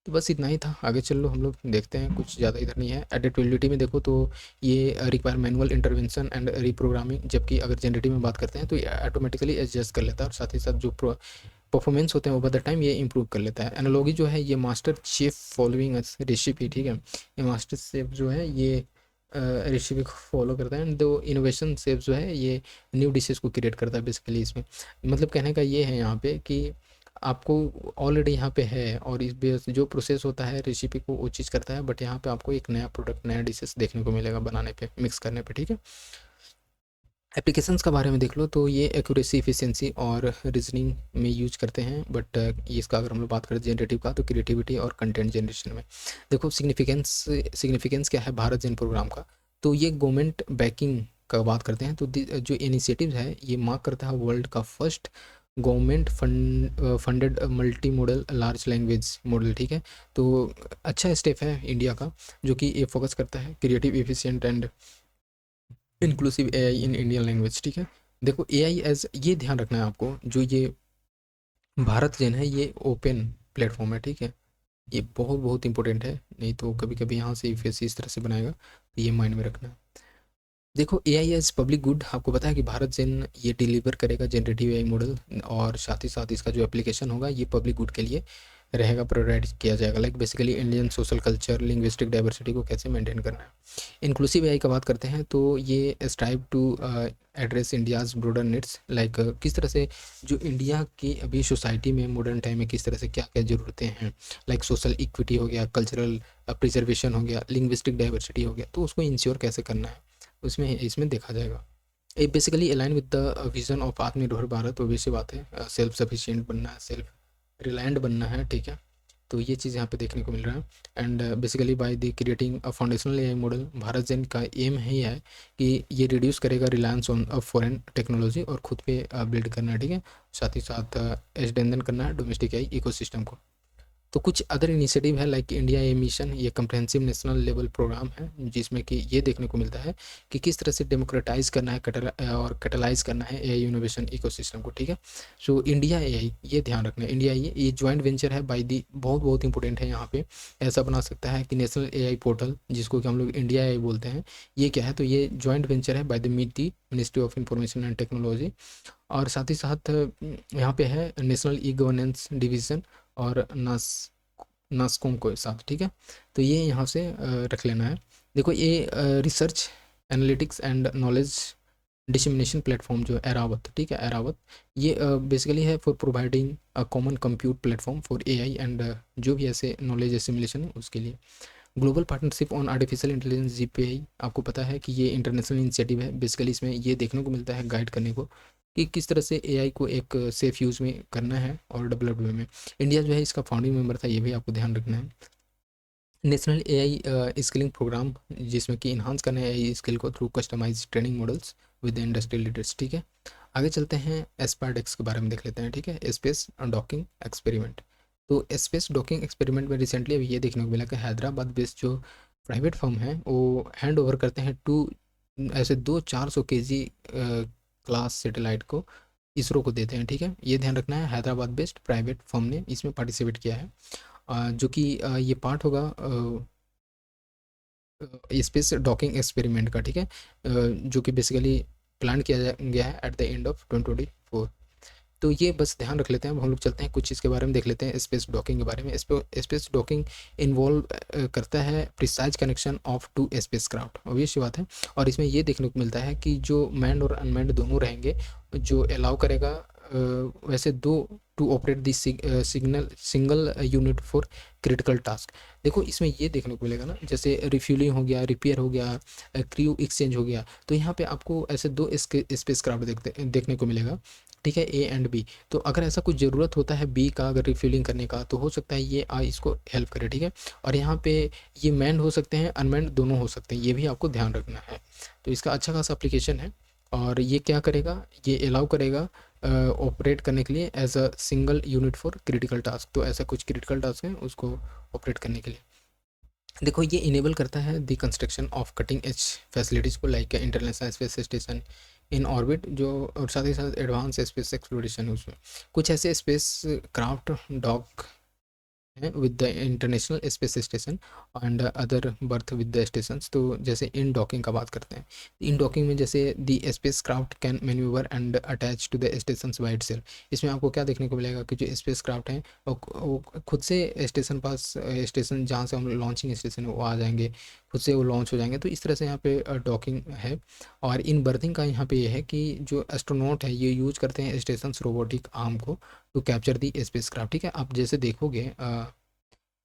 S1: तो बस इतना ही था, आगे चल लो हम लोग देखते हैं, कुछ ज़्यादा इधर नहीं है। एडिटेबिलिटी में देखो तो ये require manual intervention and reprogramming, जबकि अगर जनरेटिव में बात करते हैं तो ये ऑटोमेटिकली एडजस्ट कर लेता है, और साथ ही साथ जो परफॉर्मेंस होते हैं ओवर द टाइम ये इंप्रूव कर लेता है। एनालॉगी जो है ये मास्टर शेफ फॉलोइंग रेसिपी, ठीक है, ये मास्टर शेफ जो है ये रेसिपी को फॉलो करता है, एंड दो इनोवेशन शेफ जो है ये न्यू डिशेज़ को क्रिएट करता है बेसिकली इसमें। मतलब कहने का ये है यहाँ पे कि आपको ऑलरेडी यहाँ पे है, और इस बेस जो प्रोसेस होता है रेसिपी को वो चीज़ करता है, बट यहाँ पे आपको एक नया प्रोडक्ट, नया डिशेस देखने को मिलेगा बनाने पे, मिक्स करने पे, ठीक है। एप्लीकेशंस के बारे में देख लो तो ये एक्यूरेसी, इफिशिएंसी और रीजनिंग में यूज करते हैं, बट ये इसका अगर हम लोग बात करें जनरेटिव का, तो क्रिएटिविटी और कंटेंट जनरेशन में। देखो सिग्निफिकेंस क्या है भारत जन प्रोग्राम का, तो ये गवर्नमेंट बैकिंग का बात करते हैं, तो जो इनिशिएटिव है ये मार्क करता है वर्ल्ड का first government funded multi modal large language model, ठीक है। तो अच्छा स्टेप है इंडिया का, जो कि ये फोकस करता है creative, efficient and inclusive AI in Indian language, ठीक है। देखो एआई एज, ये ध्यान रखना है आपको, जो ये भारत जेन है ये ओपन प्लेटफॉर्म है, ठीक है। ये बहुत बहुत इंपॉर्टेंट है, नहीं तो कभी कभी यहाँ से फेस इस तरह से बनाएगा, तो ये माइंड में रखना है। देखो एआई एज पब्लिक गुड, आपको पता है कि भारत जेन ये डिलीवर करेगा जनरेटिव एआई मॉडल, और साथ ही साथ इसका जो एप्लीकेशन होगा ये पब्लिक गुड के लिए रहेगा, प्रोवाइड किया जाएगा। Like basically Indian social culture, linguistic diversity को कैसे मेंटेन करना है। इंक्लूसिव एआई का बात करते हैं, तो ये strive to address India's broader needs, like किस तरह से जो इंडिया की अभी सोसाइटी में मॉडर्न टाइम में किस तरह से क्या क्या ज़रूरतें हैं, लाइक सोशल इक्विटी हो गया, कल्चरल प्रिजर्वेशन हो गया, लिंग्विस्टिक डाइवर्सिटी हो गया, तो उसको इंश्योर कैसे करना है उसमें इसमें देखा जाएगा। ये basically align with the vision of आत्मनिर्भर भारत, वो वैसी बात है, सेल्फ सफिशिएंट बनना है, सेल्फ रिलायंट बनना है, ठीक है। तो ये चीज़ यहाँ पे देखने को मिल रहा है। And basically by the creating a foundational AI model, Bharat Gen का एम ही है कि ये रिड्यूस करेगा रिलायंस ऑन फॉरेन टेक्नोलॉजी और खुद पे बिल्ड करना है, ठीक है। साथ ही साथ स्ट्रेंथन करना है डोमेस्टिक एआई इकोसिस्टम को। तो कुछ अदर इनिशिएटिव है लाइक इंडिया ए मिशन, ये कंप्रहेंसिव नेशनल लेवल प्रोग्राम है, जिसमें कि ये देखने को मिलता है कि किस तरह से डेमोक्रेटाइज करना है और कैटलाइज करना है एआई इनोवेशन इकोसिस्टम को, ठीक है। सो इंडिया एआई, ये ध्यान रखना है, इंडिया ये जॉइंट वेंचर है बाय दी, बहुत बहुत इंपॉर्टेंट है यहाँ पे। ऐसा बना सकता है कि नेशनल एआई पोर्टल, जिसको कि हम लोग इंडिया एआई बोलते हैं, ये क्या है, तो ये जॉइंट वेंचर है by the meet the ministry of information and technology, और साथ ही साथ यहाँ पे है नेशनल ई गवर्नेंस डिवीज़न और नास्कॉम को साथ, ठीक है। तो ये यहाँ से रख लेना है। देखो ये research analytics and knowledge dissemination platform जो एरावत, ठीक है, एरावत, ये बेसिकली है for providing a common compute platform for AI and जो भी ऐसे नॉलेज एसिमुलेशन है उसके लिए। Global partnership on artificial intelligence GPI, आपको पता है कि ये इंटरनेशनल इनिशिएटिव है, बेसिकली इसमें ये देखने को मिलता है गाइड करने को कि किस तरह से एआई को एक सेफ यूज़ में करना है और डेवलप्ड वे में। इंडिया जो है इसका फाउंडिंग मेंबर था, ये भी आपको ध्यान रखना है। नेशनल एआई स्किलिंग प्रोग्राम, जिसमें कि इन्हांस करना है एआई स्किल को through customize training models with industrial leaders, ठीक है। आगे चलते हैं एस्पार्डेक्स के बारे में देख लेते हैं, ठीक है, स्पेस डॉकिंग एक्सपेरिमेंट। तो स्पेस डॉकिंग एक्सपेरिमेंट में रिसेंटली अभी ये देखने को मिला कि हैदराबाद बेस्ड जो प्राइवेट फर्म है वो हैंड ओवर करते हैं ऐसे 400 kg क्लास सैटेलाइट को इसरो को देते हैं, ठीक है। ये ध्यान रखना है, हैदराबाद बेस्ड प्राइवेट फर्म ने इसमें पार्टिसिपेट किया है, जो कि ये पार्ट होगा स्पेस डॉकिंग एक्सपेरिमेंट का, ठीक है, जो कि बेसिकली प्लान किया गया है एट द एंड ऑफ 2024। तो ये बस ध्यान रख लेते हैं। अब हम लोग चलते हैं कुछ इसके बारे में देख लेते हैं, स्पेस डॉकिंग के बारे में। स्पेस डॉकिंग इन्वॉल्व करता है precise connection of two spacecraft, obvious बात है। और इसमें ये देखने को मिलता है कि जो मैंड और अनमैंड दोनों रहेंगे, जो अलाउ करेगा वैसे दो to operate this single unit for critical task. देखो इसमें ये देखने को मिलेगा ना, जैसे रिफ्यूलिंग हो गया, रिपेयर हो गया, क्रू एक्सचेंज हो गया, तो यहाँ पे आपको ऐसे दो स्पेस क्राफ्ट देखने को मिलेगा, ठीक है, ए एंड बी। तो अगर ऐसा कुछ ज़रूरत होता है बी का अगर रिफ्यूलिंग करने का, तो हो सकता है ये इसको हेल्प करे, ठीक है। और यहाँ पे ये मैंड हो सकते हैं, अनमैंड दोनों हो सकते हैं, ये भी आपको ध्यान रखना है। तो इसका अच्छा खासा एप्लीकेशन है, और ये क्या करेगा, ये अलाउ करेगा ऑपरेट करने के लिए as a single unit for critical task. तो ऐसा कुछ क्रिटिकल टास्क है उसको ऑपरेट करने के लिए। देखो ये इनेबल करता है the construction of cutting edge facilities को, like international space station in orbit जो, और साथ ही साथ एडवांस स्पेस एक्सप्लोरेशन, उसमें कुछ ऐसे स्पेस क्राफ्ट डॉक हैं with the international space station and other birth with the stations. तो जैसे इन डॉकिंग का बात करते हैं, इन डॉकिंग में जैसे the spacecraft can maneuver and attach to the station by itself. इसमें आपको क्या देखने को मिलेगा कि जो स्पेस क्राफ्ट हैं वो खुद से स्टेशन पास, स्टेशन जहाँ से हम लॉन्चिंग स्टेशन है वो आ जाएंगे, खुद से वो लॉन्च हो जाएंगे। तो इस तरह से यहाँ पे डॉकिंग है। और इन बर्थिंग का यहाँ पे ये है कि जो एस्ट्रोनॉट है ये यूज करते हैं स्टेशन रोबोटिक आर्म को to capture the spacecraft. ठीक है, आप जैसे देखोगे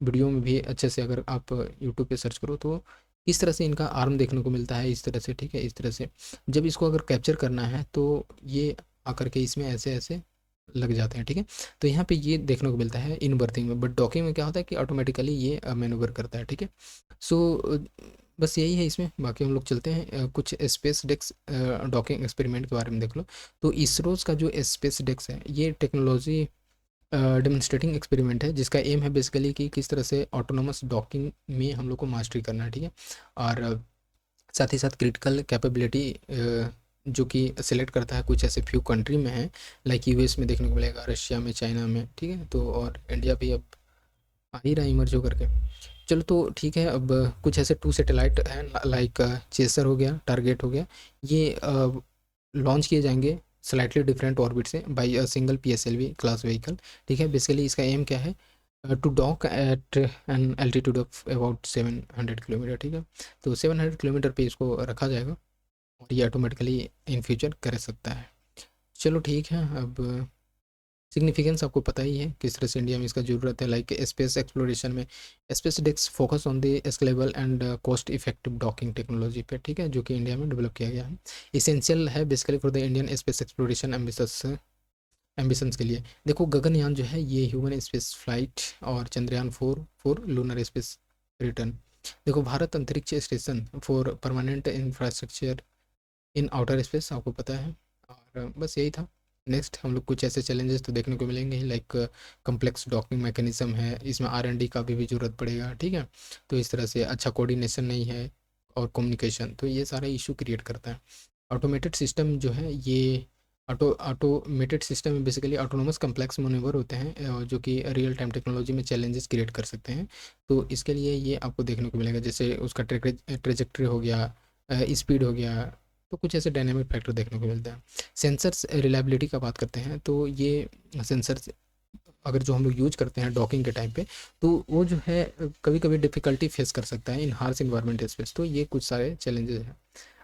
S1: वीडियो में भी अच्छे से, अगर आप यूट्यूब पे सर्च करो तो इस तरह से इनका आर्म देखने को मिलता है, इस तरह से। ठीक है, इस तरह से जब इसको अगर कैप्चर करना है तो ये आकर के इसमें ऐसे ऐसे लग जाते हैं। ठीक है, तो यहाँ पे ये देखने को मिलता है इन बर्थिंग में, बट डॉकिंग में क्या होता है कि ऑटोमेटिकली ये मैनूवर करता है। ठीक है, सो बस यही है इसमें। बाकी हम लोग चलते हैं कुछ स्पेस डेक्स डॉकिंग एक्सपेरिमेंट के बारे में देख लो। तो इसरोज का जो स्पेस डेक्स है ये टेक्नोलॉजी डेमोन्स्ट्रेटिंग एक्सपेरिमेंट है, जिसका एम है बेसिकली कि किस तरह से ऑटोनोमस डॉकिंग में हम लोग को मास्टरी करना है। ठीक है, और साथ ही साथ क्रिटिकल कैपेबिलिटी जो कि सेलेक्ट करता है कुछ ऐसे फ्यू कंट्री में है, लाइक यूएस में देखने को मिलेगा, रशिया में, चाइना में। ठीक है, तो और इंडिया भी अब आ ही रहा है इमर्ज होकर के। चलो तो ठीक है, अब कुछ ऐसे 2 सैटेलाइट हैं, लाइक चेसर हो गया, टारगेट हो गया, ये लॉन्च किए जाएंगे स्लाइटली डिफरेंट ऑर्बिट से by a single PSLV class vehicle. ठीक है, बेसिकली इसका एम क्या है, to dock at an altitude of about 700 kilometre. ठीक है, तो 700 किलोमीटर पे इसको रखा जाएगा और ये ऑटोमेटिकली इन फ्यूचर कर सकता है। चलो ठीक है, अब सिग्निफिकेंस आपको पता ही है किस तरह से इंडिया में इसका ज़रूरत है, लाइक स्पेस एक्सप्लोरेशन में space desk focus on the scalable and cost effective docking technology पे। ठीक है, जो कि इंडिया में डेवलप किया गया है, इसेंशियल है basically for the Indian space exploration ambitions के लिए। देखो गगनयान जो है ये ह्यूमन स्पेस फ्लाइट और Chandrayaan 4 for lunar space return. देखो भारत अंतरिक्ष station for permanent infrastructure in outer space, आपको पता है। और बस यही था। नेक्स्ट हम लोग कुछ ऐसे चैलेंजेस तो देखने को मिलेंगे ही, लाइक कम्प्लेक्स डॉकिंग मैकेनिज्म है, इसमें R&D का भी ज़रूरत पड़ेगा। ठीक है, तो इस तरह से अच्छा कोऑर्डिनेशन नहीं है और कम्युनिकेशन, तो ये सारा इशू क्रिएट करता है। ऑटोमेटेड सिस्टम जो है ये ऑटोमेटेड सिस्टम में बेसिकली ऑटोनोमस कम्प्लेक्स मनूवर होते हैं जो कि रियल टाइम टेक्नोलॉजी में चैलेंजेस क्रिएट कर सकते हैं। तो इसके लिए ये आपको देखने को मिलेगा, जैसे उसका ट्रेजेक्ट्री हो गया, स्पीड हो गया, तो कुछ ऐसे डायनामिक फैक्टर देखने को मिलते हैं। सेंसर्स रिलायबिलिटी का बात करते हैं, तो ये सेंसर्स अगर जो हम लोग यूज करते हैं डॉकिंग के टाइम पे, तो वो जो है कभी कभी डिफ़िकल्टी फेस कर सकता है इन हार्श इन्वायरमेंट स्पेस। तो ये कुछ सारे चैलेंजेस हैं।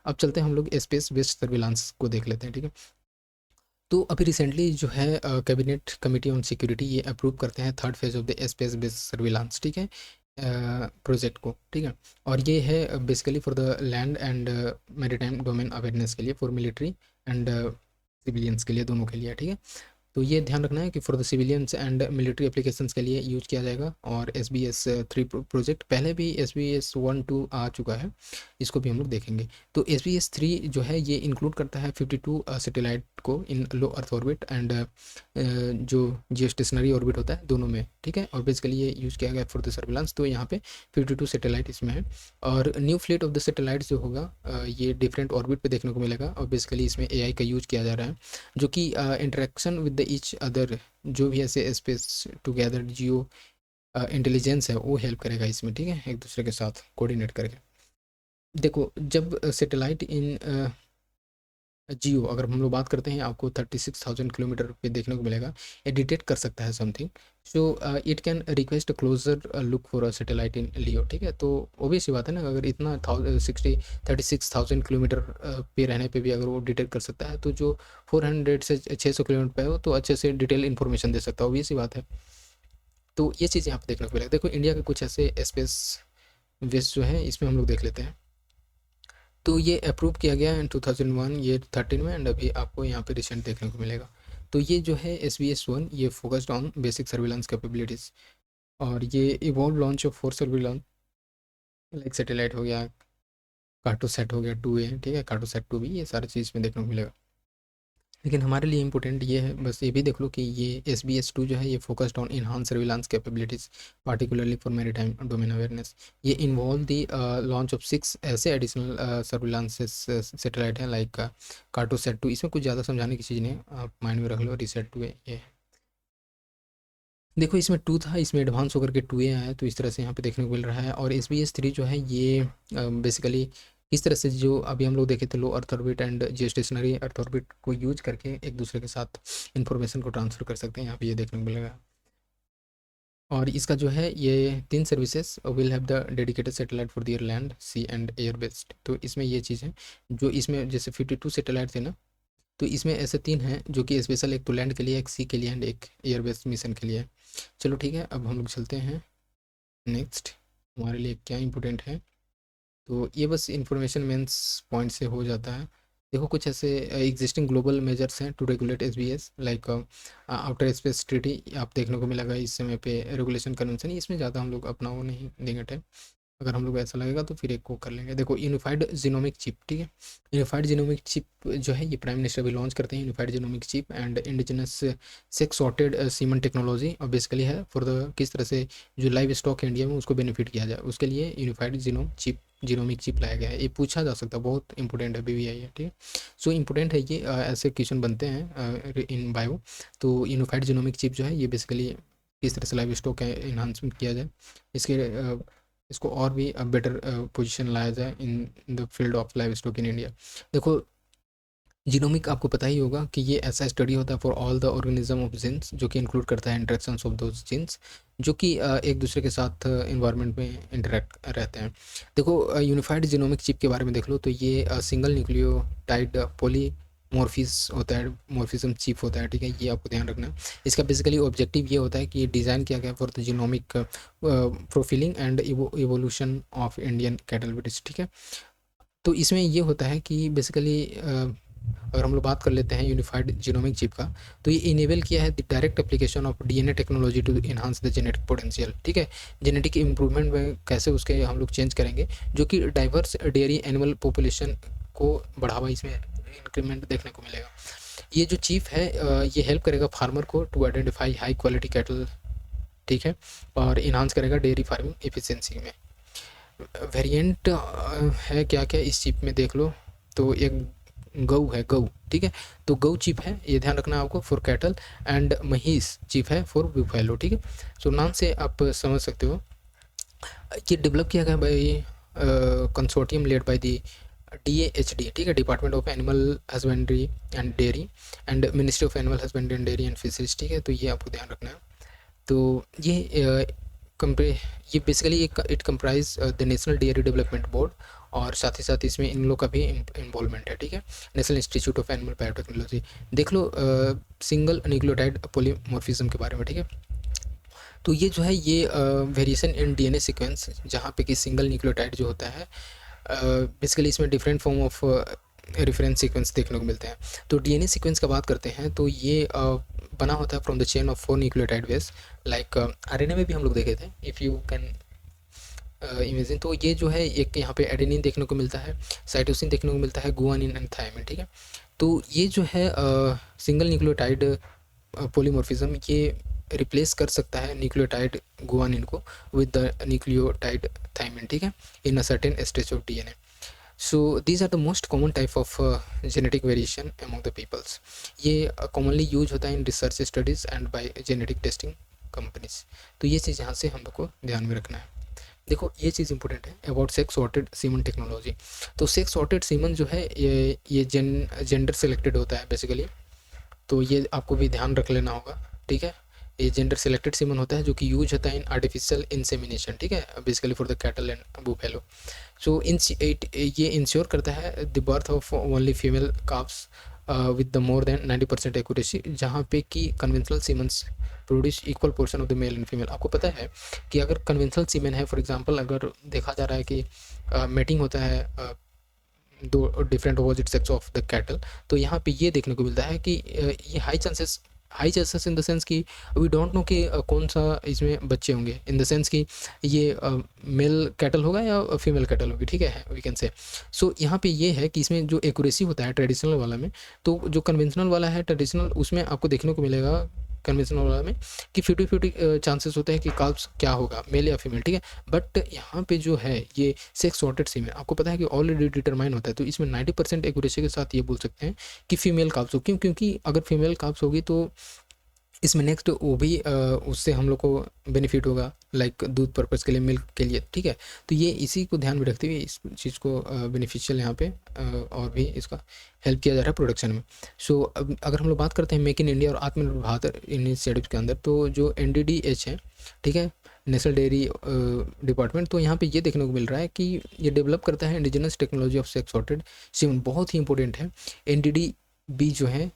S1: अब चलते हैं हम लोग स्पेस बेस्ड सर्विलांस को देख लेते हैं। ठीक है, तो अभी रिसेंटली जो है कैबिनेट कमिटी ऑन सिक्योरिटी ये अप्रूव करते हैं third phase of the space based surveillance. ठीक है, प्रोजेक्ट को। ठीक है, और ये है basically for the land and maritime domain awareness के लिए, फॉर मिलिट्री एंड सिविलियंस के लिए, दोनों के लिए। ठीक है, तो ये ध्यान रखना है कि for the civilians and military applications के लिए यूज किया जाएगा। और SBS 3 प्रोजेक्ट, पहले भी SBS 1-2 आ चुका है, इसको भी हम लोग देखेंगे। तो SBS 3 जो है ये इंक्लूड करता है 52 सैटेलाइट को इन लो अर्थ ऑर्बिट एंड जो जियो स्टेशनरी ऑर्बिट होता है, दोनों में। ठीक है, और बेसिकली ये यूज़ किया गया फॉर द सर्विलांस। तो यहाँ पे 52 सैटेलाइट इसमें है, और new fleet of the satellites जो होगा ये डिफरेंट ऑर्बिट पे देखने को मिलेगा, और बेसिकली इसमें AI का यूज़ किया जा रहा है, जो कि interaction with the each other, जो भी ऐसे स्पेस टुगेदर जियो इंटेलिजेंस है वो हेल्प करेगा इसमें। ठीक है, एक दूसरे के साथ कोऑर्डिनेट करके। देखो जब सैटेलाइट इन जियो, अगर हम लोग बात करते हैं, आपको 36,000 किलोमीटर पे देखने को मिलेगा, ये डिटेक्ट कर सकता है something, so it can request closer look for a satellite in LEO. ठीक है, तो obvious सी बात है ना, अगर इतना 36,000 किलोमीटर पे रहने पे भी अगर वो डिटेक्ट कर सकता है, तो जो 400 से 600 किलोमीटर पे हो तो अच्छे से डिटेल इन्फॉर्मेशन दे सकता है, obvious सी बात है। तो ये चीज़ यहाँ पे देखने को मिलेगा। देखो इंडिया के कुछ ऐसे स्पेस वेस्ट जो है, इसमें हम लोग देख लेते हैं। तो ये अप्रूव किया गया है 2001 ये 13 में, एंड अभी आपको यहाँ पे रिसेंट देखने को मिलेगा। तो ये जो है SBS 1 ये focused on basic surveillance capabilities, और ये evolve launch of 4 surveillance, like satellite हो गया, कार्टोसैट हो गया 2A। ठीक है, कार्टोसैट 2 भी, ये सारी चीज़ में देखने को मिलेगा। लेकिन हमारे लिए इंपॉर्टेंट ये है, बस ये भी देख लो कि ये SBS 2 जो है ये focused on enhance surveillance capabilities, particularly for maritime domain awareness. ये इन्वॉल्व दी लॉन्च ऑफ 6 ऐसे एडिशनल सर्विलांसेस सैटेलाइट हैं, लाइक कार्टोसैट 2। इसमें कुछ ज़्यादा समझाने की चीज़ नहीं है, आप माइंड में रख लो, रिसेट 2 है ये। देखो इसमें 2 था, इसमें एडवांस होकर के 2A आया, तो इस तरह से यहाँ पे देखने को मिल रहा है। और SBS 3 जो है ये बेसिकली इस तरह से, जो अभी हम लोग देखे थे, low earth orbit and geostationary earth orbit को यूज करके एक दूसरे के साथ इन्फॉर्मेशन को ट्रांसफ़र कर सकते हैं, यहाँ पे ये देखने को मिलेगा। और इसका जो है ये 3 services will have the dedicated satellite for their land sea and air based. तो इसमें ये चीज़ है, जो इसमें जैसे 52 सैटेलाइट थे ना, तो इसमें ऐसे 3 हैं जो कि स्पेशल, एक तो लैंड के लिए, एक सी के लिए एंड एक एयर बेस्ड मिशन के लिए है। चलो ठीक है, अब हम लोग चलते हैं नेक्स्ट, हमारे लिए क्या इंपॉर्टेंट है। तो ये बस इंफॉर्मेशन मेंस पॉइंट से हो जाता है। देखो कुछ ऐसे एग्जिस्टिंग ग्लोबल मेजर्स हैं to regulate SBS, like outer space treaty आप देखने को मिलेगा इस समय पे, रेगुलेशन कन्वेंशन, इसमें ज़्यादा हम लोग अपना वो नहीं देंगे टाइम, अगर हम लोग ऐसा लगेगा तो फिर एक को कर लेंगे। देखो यूनिफाइड जीनोमिक चिप, ठीक है, यूनिफाइड जीनोमिक चिप जो है ये प्राइम मिनिस्टर भी लॉन्च करते हैं, unified genomic chip and indigenous sex sorted semen technology, और बेसिकली है फॉर द किस तरह से जो लाइव स्टॉक है इंडिया में उसको बेनिफिट किया जाए, उसके लिए unified genome chip, genomic chip लाया गया है। ये पूछा जा सकता है, बहुत इंपॉर्टेंट है, बीवीआई है, ठीक है। सो इंपॉर्टेंट है ये, ऐसे क्वेश्चन बनते हैं इन बायो। तो यूनिफाइड जीनोमिक चिप जो है ये बेसिकली किस तरह से लाइव स्टॉक का इन्हांसमेंट किया जाए, इसके इसको और भी बेटर पोजीशन लाया जाए in the field of live stock in India. देखो जीनोमिक आपको पता ही होगा कि ये ऐसा स्टडी होता है for all the organism of genes, जो कि इंक्लूड करता है इंटरेक्शंस ऑफ दोज जीन्स जो कि एक दूसरे के साथ इन्वायरमेंट में इंटरेक्ट रहते हैं। देखो यूनिफाइड जीनोमिक चिप के बारे में देख लो, तो ये सिंगल न्यूक्लियोटाइड पॉली मॉर्फिस होता है, मॉर्फिज्म चिप होता है, ठीक है, ये आपको ध्यान रखना है। इसका बेसिकली ऑब्जेक्टिव ये होता है कि ये डिज़ाइन किया गया for the genomic profiling and evolution of Indian cattle breeds, ठीक है। तो इसमें ये होता है कि बेसिकली अगर हम लोग बात कर लेते हैं यूनिफाइड जीनोमिक चिप का, तो ये इनेबल किया है the direct application of DNA technology to enhance the genetic potential, ठीक है, जेनेटिक इंप्रूवमेंट में कैसे उसके हम लोग चेंज करेंगे, जो कि डाइवर्स डेयरी एनिमल पॉपुलेशन को बढ़ावा इसमें इंक्रीमेंट देखने को मिलेगा। ये जो चिप है ये हेल्प करेगा फार्मर को to identify high quality cattle, ठीक है, और इन्हांस करेगा डेयरी फार्मिंग एफिशिएंसी में। वेरिएंट है क्या क्या इस चिप में देख लो, तो एक गऊ है, गऊ, ठीक है, तो गऊ चिप है, ये ध्यान रखना है आपको, फॉर कैटल, एंड महिष चिप है फॉर बुफेलो, ठीक है। सो नाम से आप समझ सकते हो ये डेवलप किया गया by consortium led by the DAHD, ठीक है, department of animal husbandry and dairy and ministry of animal husbandry and dairy and fisheries, ठीक है, तो ये आपको ध्यान रखना है। तो ये ये basically it comprise the national dairy development board, और साथ ही साथ इसमें इन लोग का भी इन्वॉल्वमेंट है, ठीक है। National institute of animal biotechnology, देख लो सिंगल न्यूक्लियोटाइड पॉलीमॉर्फिज्म के बारे में, ठीक है। तो ये जो है ये वेरिएशन इन डीएनए सीक्वेंस, जहाँ पे कि सिंगल न्यूक्लियोटाइड जो होता है बेसिकली इसमें different form of reference sequence देखने को मिलते हैं। तो डीएनए सीक्वेंस का बात करते हैं तो ये बना होता है from the chain of 4 nucleotide base, like RNA में भी हम लोग देखे थे, इफ़ यू कैन इमेजिन। तो ये जो है एक यहाँ पे एडेनिन देखने को मिलता है, साइटोसिन देखने को मिलता है, गुआनिन एंड थायमिन, ठीक है। तो ये जो है सिंगल न्यूक्लियोटाइड पॉलीमॉर्फिज्म ये रिप्लेस कर सकता है न्यूक्लियोटाइड गुआनिन को विद द न्यूक्लियोटाइड थायमिन, ठीक है, in a certain stage of DNA. So these are the most common type of genetic variation among the peoples. ये कॉमनली यूज होता है in research studies and by genetic testing companies. तो ये चीज़ यहाँ से हम लोग को ध्यान में रखना है। देखो ये चीज़ इंपॉर्टेंट है about sex sorted semen technology. तो सेक्स सॉर्टेड सीमन जो है ये जेंडर सेलेक्टेड होता है बेसिकली, तो ये आपको भी ध्यान रख लेना होगा, ठीक है। ये जेंडर सेलेक्टेड सीमन होता है जो कि यूज होता है इन आर्टिफिशियल इंसेमिनेशन, ठीक है, basically for the cattle and buffalo. So ये इंश्योर करता है the birth of only female calves with the more than 90% accuracy, जहाँ पे कि conventional semens produce equal portion of the male and female. आपको पता है कि अगर कन्वेंशनल सीमेन है, फॉर एग्जांपल अगर देखा जा रहा है कि मेटिंग होता है दो different opposite sex of the cattle, तो यहाँ पे ये देखने को मिलता है कि ये high chances in the sense कि वी डोंट नो कि कौन सा इसमें बच्चे होंगे, इन द सेंस कि ये मेल कैटल होगा या फीमेल कैटल होगी, ठीक है, वी कैन से। सो यहाँ पे ये है कि इसमें जो एक्यूरेसी होता है ट्रेडिशनल वाला में, तो जो कन्वेंशनल वाला है ट्रेडिशनल, उसमें आपको देखने को मिलेगा कन्वेंशनल वाला में कि 50-50 चांसेस होते हैं कि काल्प्स क्या होगा, मेल या फीमेल, ठीक है। बट यहाँ पे जो है ये सेक्स सॉर्टेड सीमेन, आपको पता है कि ऑलरेडी डिटरमाइन होता है, तो इसमें 90% एक्यूरेसी के साथ ये बोल सकते हैं कि फीमेल काल्प्स हो। क्यों? क्योंकि अगर फीमेल काल्प्स होगी तो इसमें नेक्स्ट वो भी उससे हम लोग को बेनिफिट होगा, लाइक दूध पर्पज़ के लिए, मिल्क के लिए, ठीक है। तो ये इसी को ध्यान में रखते हुए इस चीज़ को बेनिफिशियल यहाँ पे और भी इसका हेल्प किया जा रहा है प्रोडक्शन में। सो अब अगर हम लोग बात करते हैं मेक इन इंडिया और आत्मनिर्भर भारत इनिशिएटिव के अंदर, तो जो NDDH है, ठीक है, नेशनल डेयरी डिपार्टमेंट, तो यहाँ पे ये देखने को मिल रहा है कि ये डेवलप करता है indigenous technology of sex sorted semen, बहुत ही इंपॉर्टेंट है। बी जो है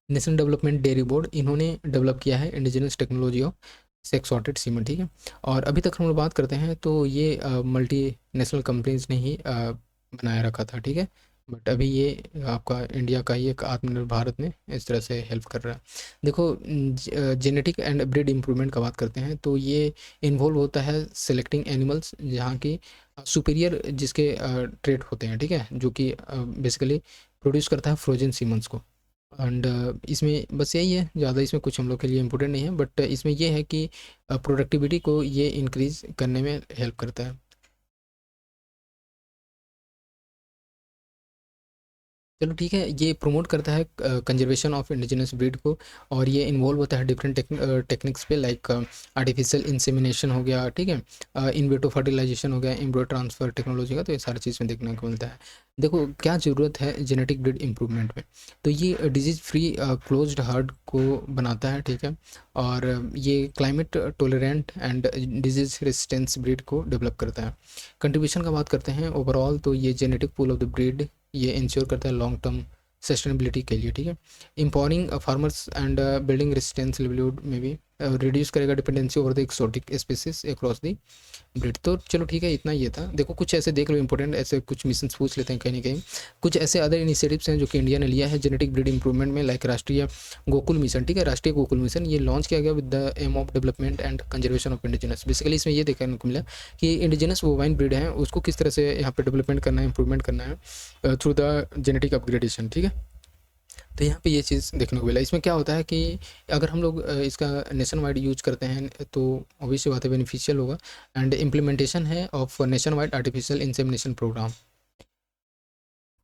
S1: नेशनल डेवलपमेंट डेयरी बोर्ड, इन्होंने डेवलप किया है indigenous technology of sex sorted cement, ठीक है। और अभी तक हम लोग बात करते हैं तो ये मल्टी नेशनल कंपनीज ने ही बनाया रखा था, ठीक है। बट अभी ये आपका इंडिया का ही एक आत्मनिर्भर भारत में इस तरह से हेल्प कर रहा है। देखो जेनेटिक एंड ब्रीड इम्प्रूवमेंट का बात करते हैं तो ये इन्वॉल्व होता है सेलेक्टिंग एनिमल्स जहाँ की सुपीरियर जिसके ट्रेट होते हैं, ठीक है, जो कि बेसिकली प्रोड्यूस करता है फ्रोजन सीमंस को। एंड इसमें बस यही है, ज़्यादा इसमें कुछ हम लोग के लिए इम्पोर्टेंट नहीं है, बट इसमें ये है कि प्रोडक्टिविटी को ये इंक्रीज़ करने में हेल्प करता है। चलो ठीक है, ये प्रमोट करता है कंजर्वेशन ऑफ इंडिजिनस ब्रीड को, और ये इन्वॉल्व होता है डिफरेंट टेक्निक्स पे, लाइक आर्टिफिशियल इंसेमिनेशन हो गया, ठीक है, इन विट्रो फर्टिलाइजेशन हो गया, एम्ब्रियो ट्रांसफ़र टेक्नोलॉजी का, तो ये सारी चीज़ में देखने को मिलता है। देखो क्या ज़रूरत है जेनेटिक ब्रीड इम्प्रूवमेंट में, तो ये डिजीज़ फ्री क्लोज्ड हर्ड को बनाता है, ठीक है। और ये climate tolerant and disease resistance breed को डेवलप करता है। कंट्रीब्यूशन का बात करते हैं ओवरऑल, तो ये genetic pool of the breed ये इंश्योर करता है लॉन्ग टर्म सस्टेनेबिलिटी के लिए, ठीक है। Empowering farmers and building resistance livelihood में भी रिड्यूस करेगा dependency over the exotic species across the breed. तो चलो ठीक है, इतना ये था। देखो कुछ ऐसे देख लो इंपॉर्टेंट ऐसे कुछ मिशन पूछ लेते हैं कहीं ना कहीं। कुछ ऐसे अदर इनिशिएटिव्स हैं जो कि इंडिया ने लिया है जेनेटिक ब्रीड इंप्रूवमेंट में, लाइक राष्ट्रीय गोकुल मिशन, ठीक है। राष्ट्रीय गोकुल मिशन ये लॉन्च किया गया with the aim of development and conservation of indigenous. Basically इसमें ये देखने को मिला कि इंडिजिनस बोवाइन ब्रीड है उसको किस तरह से यहाँ पे डेवलपमेंट करना है, इंप्रूवमेंट करना है थ्रू द जेनेटिक अपग्रेडेशन, ठीक है। तो यहाँ पे ये चीज़ देखने को मिला। इसमें क्या होता है कि अगर हम लोग इसका नेशन वाइड यूज करते हैं तो ऑब्वियस बात है बेनिफिशियल होगा। एंड इम्प्लीमेंटेशन है of nationwide artificial insemination programme.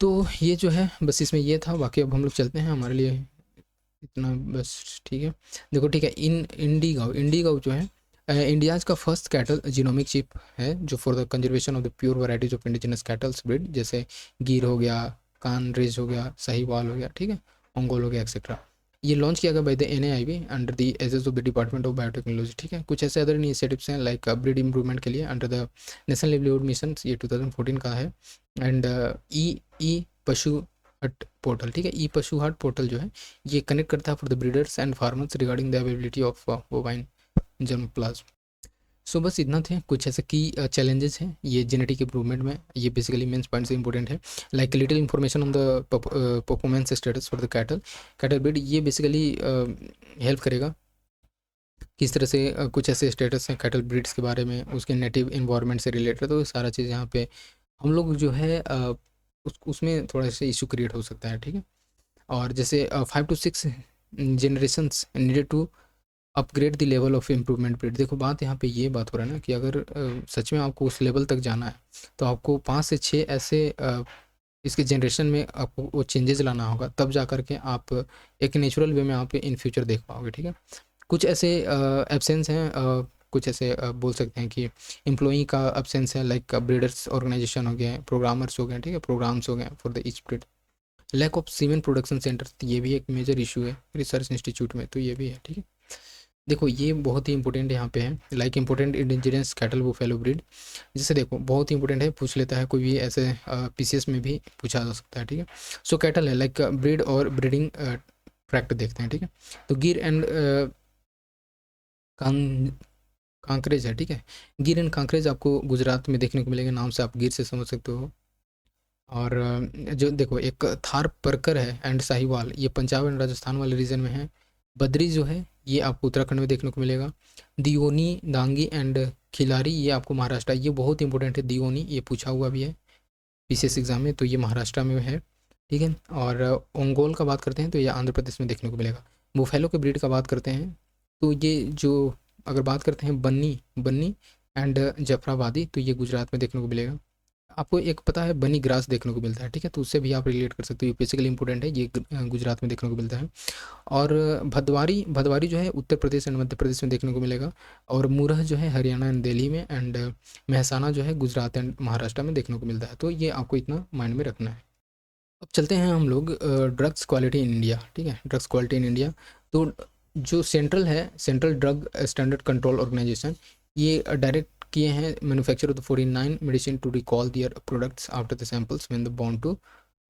S1: तो ये जो है बस इसमें ये था, बाकी अब हम लोग चलते हैं, हमारे लिए इतना बस, ठीक है। देखो ठीक है, इंडी गाँव जो है इंडियाज़ का फर्स्ट कैटल जीनोमिक चिप है जो for the conservation of the pure varieties of indigenous kettles breed, जैसे गिर हो गया, कानरेज हो गया, साहिवाल हो गया, ठीक है, ओंगोल हो गया एक्सेट्रा। ये लॉन्च किया गया by the NAIB under the aegis of the department of biotechnology, ठीक है। कुछ ऐसे अदर इनिशिएटिव्स हैं लाइक ब्रीड इंप्रूवमेंट के लिए under the national livelihood mission, ये 2014 का है। एंड ई पशु हट पोर्टल, ठीक है, ई पशु हट पोर्टल जो है ये कनेक्ट करता है for the breeders and farmers regarding the availability of bovine germplasm. So बस इतना थे, कुछ ऐसे की चैलेंजेस हैं ये जेनेटिक इंप्रूवमेंट में, ये बेसिकली मेंस पॉइंट से इंपॉर्टेंट है। Like little information on the performance status for the cattle breed, ये बेसिकली हेल्प करेगा किस तरह से कुछ ऐसे स्टेटस हैं कैटल ब्रीड्स के बारे में, उसके नेटिव इन्वायरमेंट से रिलेटेड, तो सारा चीज़ यहाँ पे हम लोग जो है उसमें थोड़ा सा इशू क्रिएट हो सकता है, ठीक है। और जैसे 5 to 6 generations needed to upgrade the level of improvement period. देखो बात यहाँ पे ये बात हो रहा है ना कि अगर सच में आपको उस लेवल तक जाना है तो आपको 5 से 6 ऐसे इसके जनरेशन में आपको वो चेंजेस लाना होगा, तब जा कर के आप एक नेचुरल वे में आप इन फ्यूचर देख पाओगे, ठीक है। कुछ ऐसे एब्सेंस हैं, कुछ ऐसे बोल सकते हैं कि एम्प्लॉई का एब्सेंस है, लाइक ब्रीडर्स ऑर्गेनाइजेशन हो गए, प्रोग्रामर्स हो गए, ठीक है, प्रोग्राम्स हो गए for the each breed. Lack of semen production centre, ये भी एक मेजर इशू है रिसर्च इंस्टीट्यूट में, तो ये भी है, ठीक है। देखो ये बहुत ही इंपॉर्टेंट यहाँ पे है, like important indigenous cattle buffalo breed, जैसे देखो बहुत ही इंपॉर्टेंट है, पूछ लेता है कोई भी ऐसे PCS में भी पूछा जा सकता है, ठीक है। सो कैटल है लाइक ब्रीड और ब्रीडिंग ट्रैक्ट देखते हैं, ठीक है। तो गिर एंड कांकरेज है, ठीक है। गिर एंड कांकरेज आपको गुजरात में देखने को मिलेगा, नाम से आप गिर से समझ सकते हो। और जो देखो एक थार परकर है एंड साहिवाल, ये पंजाब एंड राजस्थान वाले रीजन में है। बद्री जो है ये आपको उत्तराखंड में देखने को मिलेगा। दियोनी, दांगी एंड खिलारी ये आपको महाराष्ट्र, ये बहुत इंपॉर्टेंट है, दियोनी ये पूछा हुआ भी है PCS एग्जाम में, तो ये महाराष्ट्र में है, ठीक है। और ओंगोल का बात करते हैं तो ये आंध्र प्रदेश में देखने को मिलेगा। बुफेलो के ब्रीड का बात करते हैं तो ये जो अगर बात करते हैं बन्नी बन्नी एंड जफराबादी, तो ये गुजरात में देखने को मिलेगा। आपको एक पता है बनी ग्रास देखने को मिलता है, ठीक है, तो उससे भी आप रिलेट कर सकते हो, ये बेसिकली इंपॉर्टेंट है, ये गुजरात में देखने को मिलता है। और भदवारी भदवारी जो है उत्तर प्रदेश एंड मध्य प्रदेश में देखने को मिलेगा। और मुरह जो है हरियाणा एंड दिल्ली में, एंड महसाना जो है गुजरात एंड महाराष्ट्र में देखने को मिलता है, तो ये आपको इतना माइंड में रखना है। अब चलते हैं हम लोग ड्रग्स क्वालिटी इन इंडिया, ठीक है, ड्रग्स क्वालिटी इन इंडिया। तो जो सेंट्रल है, central drug standard control organisation, ये डायरेक्ट किए हैं manufacture of the 49 medicine to recall their products after the samples when the bound to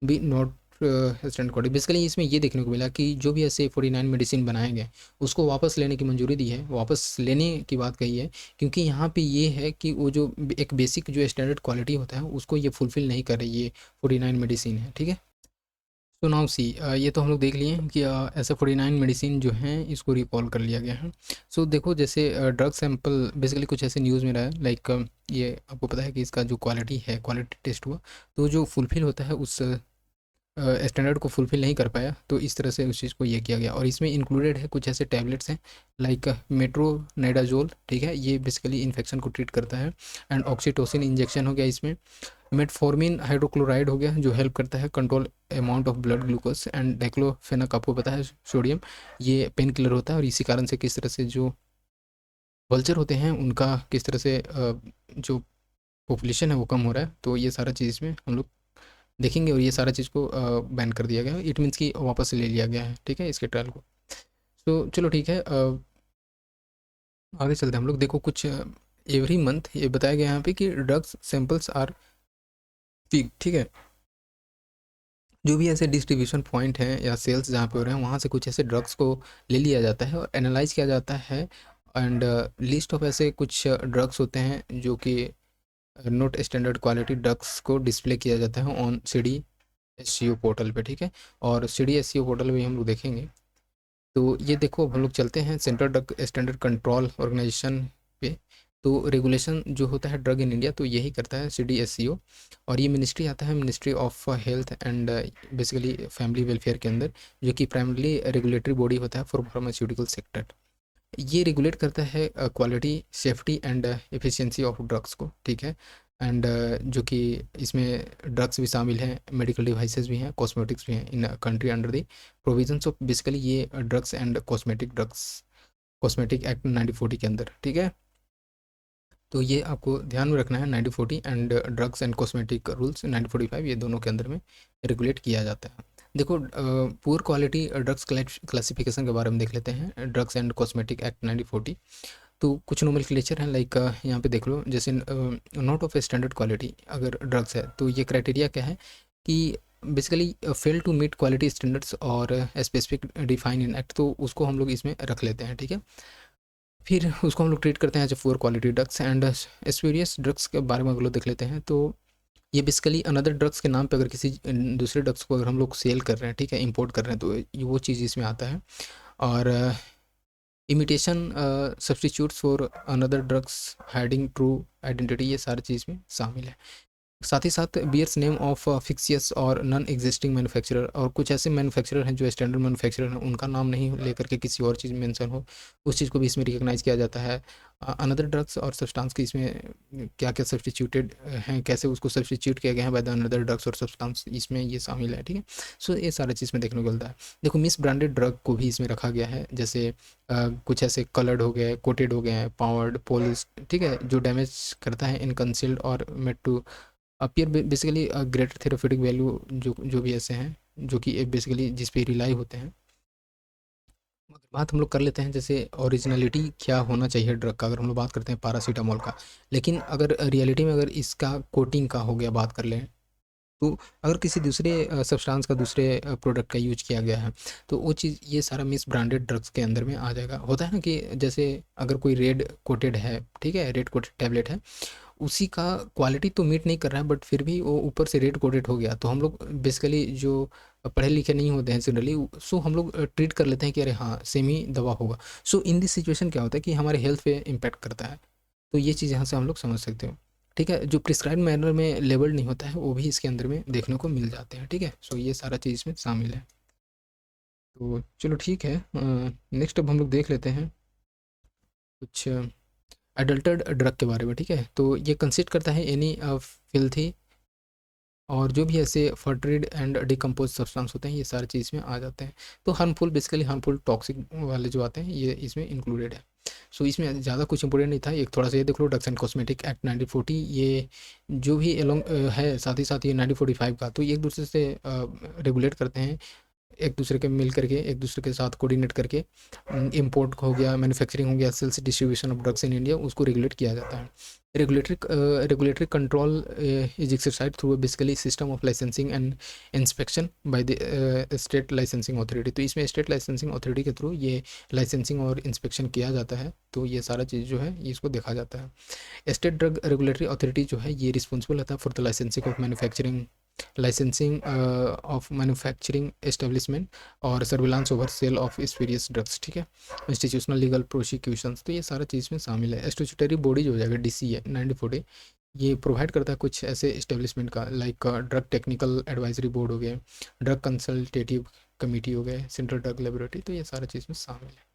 S1: be not standard quality. Basically इसमें ये देखने को मिला कि जो भी ऐसे 49 मेडिसिन बनाए गए उसको वापस लेने की मंजूरी दी है, वापस लेने की बात कही है, क्योंकि यहाँ पे ये है कि वो जो एक बेसिक जो स्टैंडर्ड क्वालिटी होता है उसको ये फुलफ़िल नहीं कर रही ये 49 मेडिसिन है, ठीक है। तो नाउ सी ये तो हम लोग देख लिए हैं कि ऐसे 49 मेडिसिन जो हैं इसको रिकॉल कर लिया गया है। सो देखो जैसे ड्रग सैंपल बेसिकली कुछ ऐसे न्यूज़ में रहा है, लाइक ये आपको पता है कि इसका जो क्वालिटी है, क्वालिटी टेस्ट हुआ तो जो फुलफ़िल होता है उस स्टैंडर्ड को फुलफ़िल नहीं कर पाया, तो इस तरह से उस चीज़ को ये किया गया। और इसमें इंक्लूडेड है कुछ ऐसे टैबलेट्स हैं लाइक मेट्रोनाइडाजोल, ठीक है, ये बेसिकली इन्फेक्शन को ट्रीट करता है। एंड ऑक्सीटोसिन इंजेक्शन हो गया इसमें। मेटफॉर्मिन हाइड्रोक्लोराइड हो गया जो हेल्प करता है control amount of blood glucose. And diclofenac आपको पता है सोडियम, ये पेन किलर होता है और इसी कारण से किस तरह से जो वल्चर होते हैं उनका किस तरह से जो पॉपुलेशन है वो कम हो रहा है। तो ये सारा चीज़ इसमें हम लोग देखेंगे और ये सारा चीज़ को बैन कर दिया गया है। इट मीन्स कि वापस ले लिया गया है, ठीक है, इसके ट्रायल को। तो चलो ठीक है, आगे चलते हैं हम लोग। देखो कुछ एवरी मंथ ये बताया गया यहाँ पे कि ड्रग्स सैंपल्स आर पीक, ठीक है। जो भी ऐसे डिस्ट्रीब्यूशन पॉइंट हैं या सेल्स जहाँ पे हो रहे हैं वहाँ से कुछ ऐसे ड्रग्स को ले लिया जाता है और एनालाइज किया जाता है। एंड लिस्ट ऑफ ऐसे कुछ ड्रग्स होते हैं जो कि नॉट स्टैंडर्ड क्वालिटी ड्रग्स को डिस्प्ले किया जाता है ऑन CDSCO पोर्टल पे, ठीक है। और CDSCO पोर्टल भी हम लोग देखेंगे। तो ये देखो हम लोग चलते हैं central drug standard control organisation पे। तो रेगुलेशन जो होता है ड्रग इन इंडिया तो यही करता है CDSCO। और ये मिनिस्ट्री आता है ministry of health and basically family welfare के अंदर, जो कि प्राइमरली रेगुलेटरी बॉडी होता है फॉर फार्मास्यूटिकल सेक्टर। ये रेगुलेट करता है quality, safety and efficiency of drugs को, ठीक है। एंड जो कि इसमें ड्रग्स भी शामिल हैं, मेडिकल डिवाइसेस भी हैं, कॉस्मेटिक्स भी हैं in country under the provisions of basically ये ड्रग्स एंड कॉस्मेटिक एक्ट 1940 के अंदर, ठीक है। तो ये आपको ध्यान में रखना है, 1940 and drugs and cosmetic rules 1945, ये दोनों के अंदर में रेगुलेट किया जाता है। देखो पुअर क्वालिटी ड्रग्स क्लासिफिकेशन के बारे में देख लेते हैं, ड्रग्स एंड कॉस्मेटिक एक्ट 1940। तो कुछ नोमेनक्लेचर हैं लाइक यहाँ पे देख लो, जैसे नॉट ऑफ स्टैंडर्ड क्वालिटी अगर ड्रग्स है तो ये क्राइटेरिया क्या है कि basically fail to meet quality standards और स्पेसिफिक डिफाइन इन एक्ट, तो उसको हम लोग इसमें रख लेते हैं, ठीक है। फिर उसको हम लोग ट्रीट करते हैं as a poor quality drugs. And spurious drugs के बारे में अगर लोग देख लेते हैं तो ये बेसिकली अनदर ड्रग्स के नाम पे अगर किसी दूसरे ड्रग्स को अगर हम लोग सेल कर रहे हैं, ठीक है, इंपोर्ट कर रहे हैं, तो ये वो चीज़ इसमें आता है। और imitation substitutes for another drugs hiding true identity, ये सारी चीज़ में शामिल है। साथ ही साथ बियर्स नेम ऑफ फिक्सियस और नॉन एग्जिस्टिंग मैन्युफैक्चरर, और कुछ ऐसे मैन्युफैक्चरर हैं जो स्टैंडर्ड मैन्युफैक्चरर हैं उनका नाम नहीं लेकर के किसी और चीज़ मेंशन हो, उस चीज़ को भी इसमें रिकॉग्नाइज किया जाता है। अनदर ड्रग्स और सब्सटेंस की इसमें क्या क्या सब्सटीट्यूटेड हैं, कैसे उसको सब्सटीट्यूट किया गया है बाय द अनदर ड्रग्स और सब्सटेंस, इसमें ये शामिल है, ठीक है। सो ये सारा चीज़ में देखने को मिलता है। देखो मिस ब्रांडेड ड्रग को भी इसमें रखा गया है, जैसे कुछ ऐसे कलर्ड हो गए, कोटेड हो गए हैं, पावर्ड पॉलिश, ठीक है, जो डैमेज करता है इन कंसील्ड और made to appear basically greater therapeutic value, जो भी ऐसे हैं जो कि बेसिकली जिस पे रिलाई होते हैं। बात हम लोग कर लेते हैं जैसे ओरिजिनलिटी क्या होना चाहिए ड्रग का, अगर हम लोग बात करते हैं पैरासीटामोल का। लेकिन अगर रियलिटी में अगर इसका कोटिंग का हो गया बात कर लें, तो अगर किसी दूसरे सब्सटेंस का दूसरे प्रोडक्ट का यूज किया गया है तो वो चीज़ ये सारा मिस ब्रांडेड ड्रग्स के अंदर में आ जाएगा। होता है ना कि जैसे अगर कोई रेड कोटेड है, ठीक है, रेड कोटेड टैबलेट है, उसी का क्वालिटी तो मीट नहीं कर रहा है बट फिर भी वो ऊपर से रेड कोटेड हो गया, तो हम लोग बेसिकली जो पढ़े लिखे नहीं होते हैं जनरली, सो हम लोग ट्रीट कर लेते हैं कि अरे हाँ सेम ही दवा होगा। सो इन दिस सिचुएशन क्या होता है कि हमारे हेल्थ पे इम्पैक्ट करता है, तो ये चीज़ यहाँ से हम लोग समझ सकते हो, ठीक है। जो प्रिस्क्राइब मैनर में लेबल्ड नहीं होता है वो भी इसके अंदर में देखने को मिल जाते हैं, ठीक है। सो ये सारा चीज़ इसमें शामिल है। तो चलो ठीक है, नेक्स्ट अब हम लोग देख लेते हैं कुछ एडल्टर्ड ड्रग के बारे में, ठीक है। तो ये कंसिस्ट करता है एनी फिल्थी और जो भी ऐसे फर्टरिड एंड डिकम्पोज सब्सटेंस होते हैं ये सारी चीज़ में आ जाते हैं। तो हार्मफुल बेसिकली हार्मफुल टॉक्सिक वाले जो आते हैं ये इसमें इंक्लूडेड है। सो इसमें ज़्यादा कुछ इंपॉर्टेंट नहीं था, एक थोड़ा सा ये देख लो, ड्रग्स एंड कॉस्मेटिक एक्ट 1940 ये जो भी एलोंग है, साथ ही साथ ये 1945 का, तो ये एक दूसरे से रेगुलेट करते हैं एक दूसरे के मिल करके एक दूसरे के साथ कोऑर्डिनेट करके इंपोर्ट हो गया, मैन्युफैक्चरिंग हो गया, sales distribution of drugs in India, उसको रेगुलेट किया जाता है। Regulatory control is exercise through basically system of licensing and inspection by the state licensing authority. तो इसमें स्टेट लाइसेंसिंग अथॉरिटी के थ्रू ये लाइसेंसिंग और इंस्पेक्शन किया जाता है। तो ये सारा चीज़ जो है ये इसको देखा जाता है। स्टेट ड्रग रेगुलेटरी अथॉरिटी जो है ये रिस्पॉन्सिबल रहता है for the licensing of manufacturing, licensing of manufacturing establishment और surveillance over sale of spurious drugs, ठीक है। इंस्टीट्यूशनल लीगल प्रोसिक्यूशंस, तो ये सारा चीज़ में शामिल है। स्टैट्यूटरी बॉडी जो हो जाएगा डीसी है 94, ये प्रोवाइड करता है कुछ ऐसे इस्टेब्लिशमेंट का, like drug technical advisory board हो गए, ड्रग कंसल्टेटिव कमेटी हो गए, सेंट्रल ड्रग लेबोरेटरी, तो ये सारा चीज़ में शामिल है।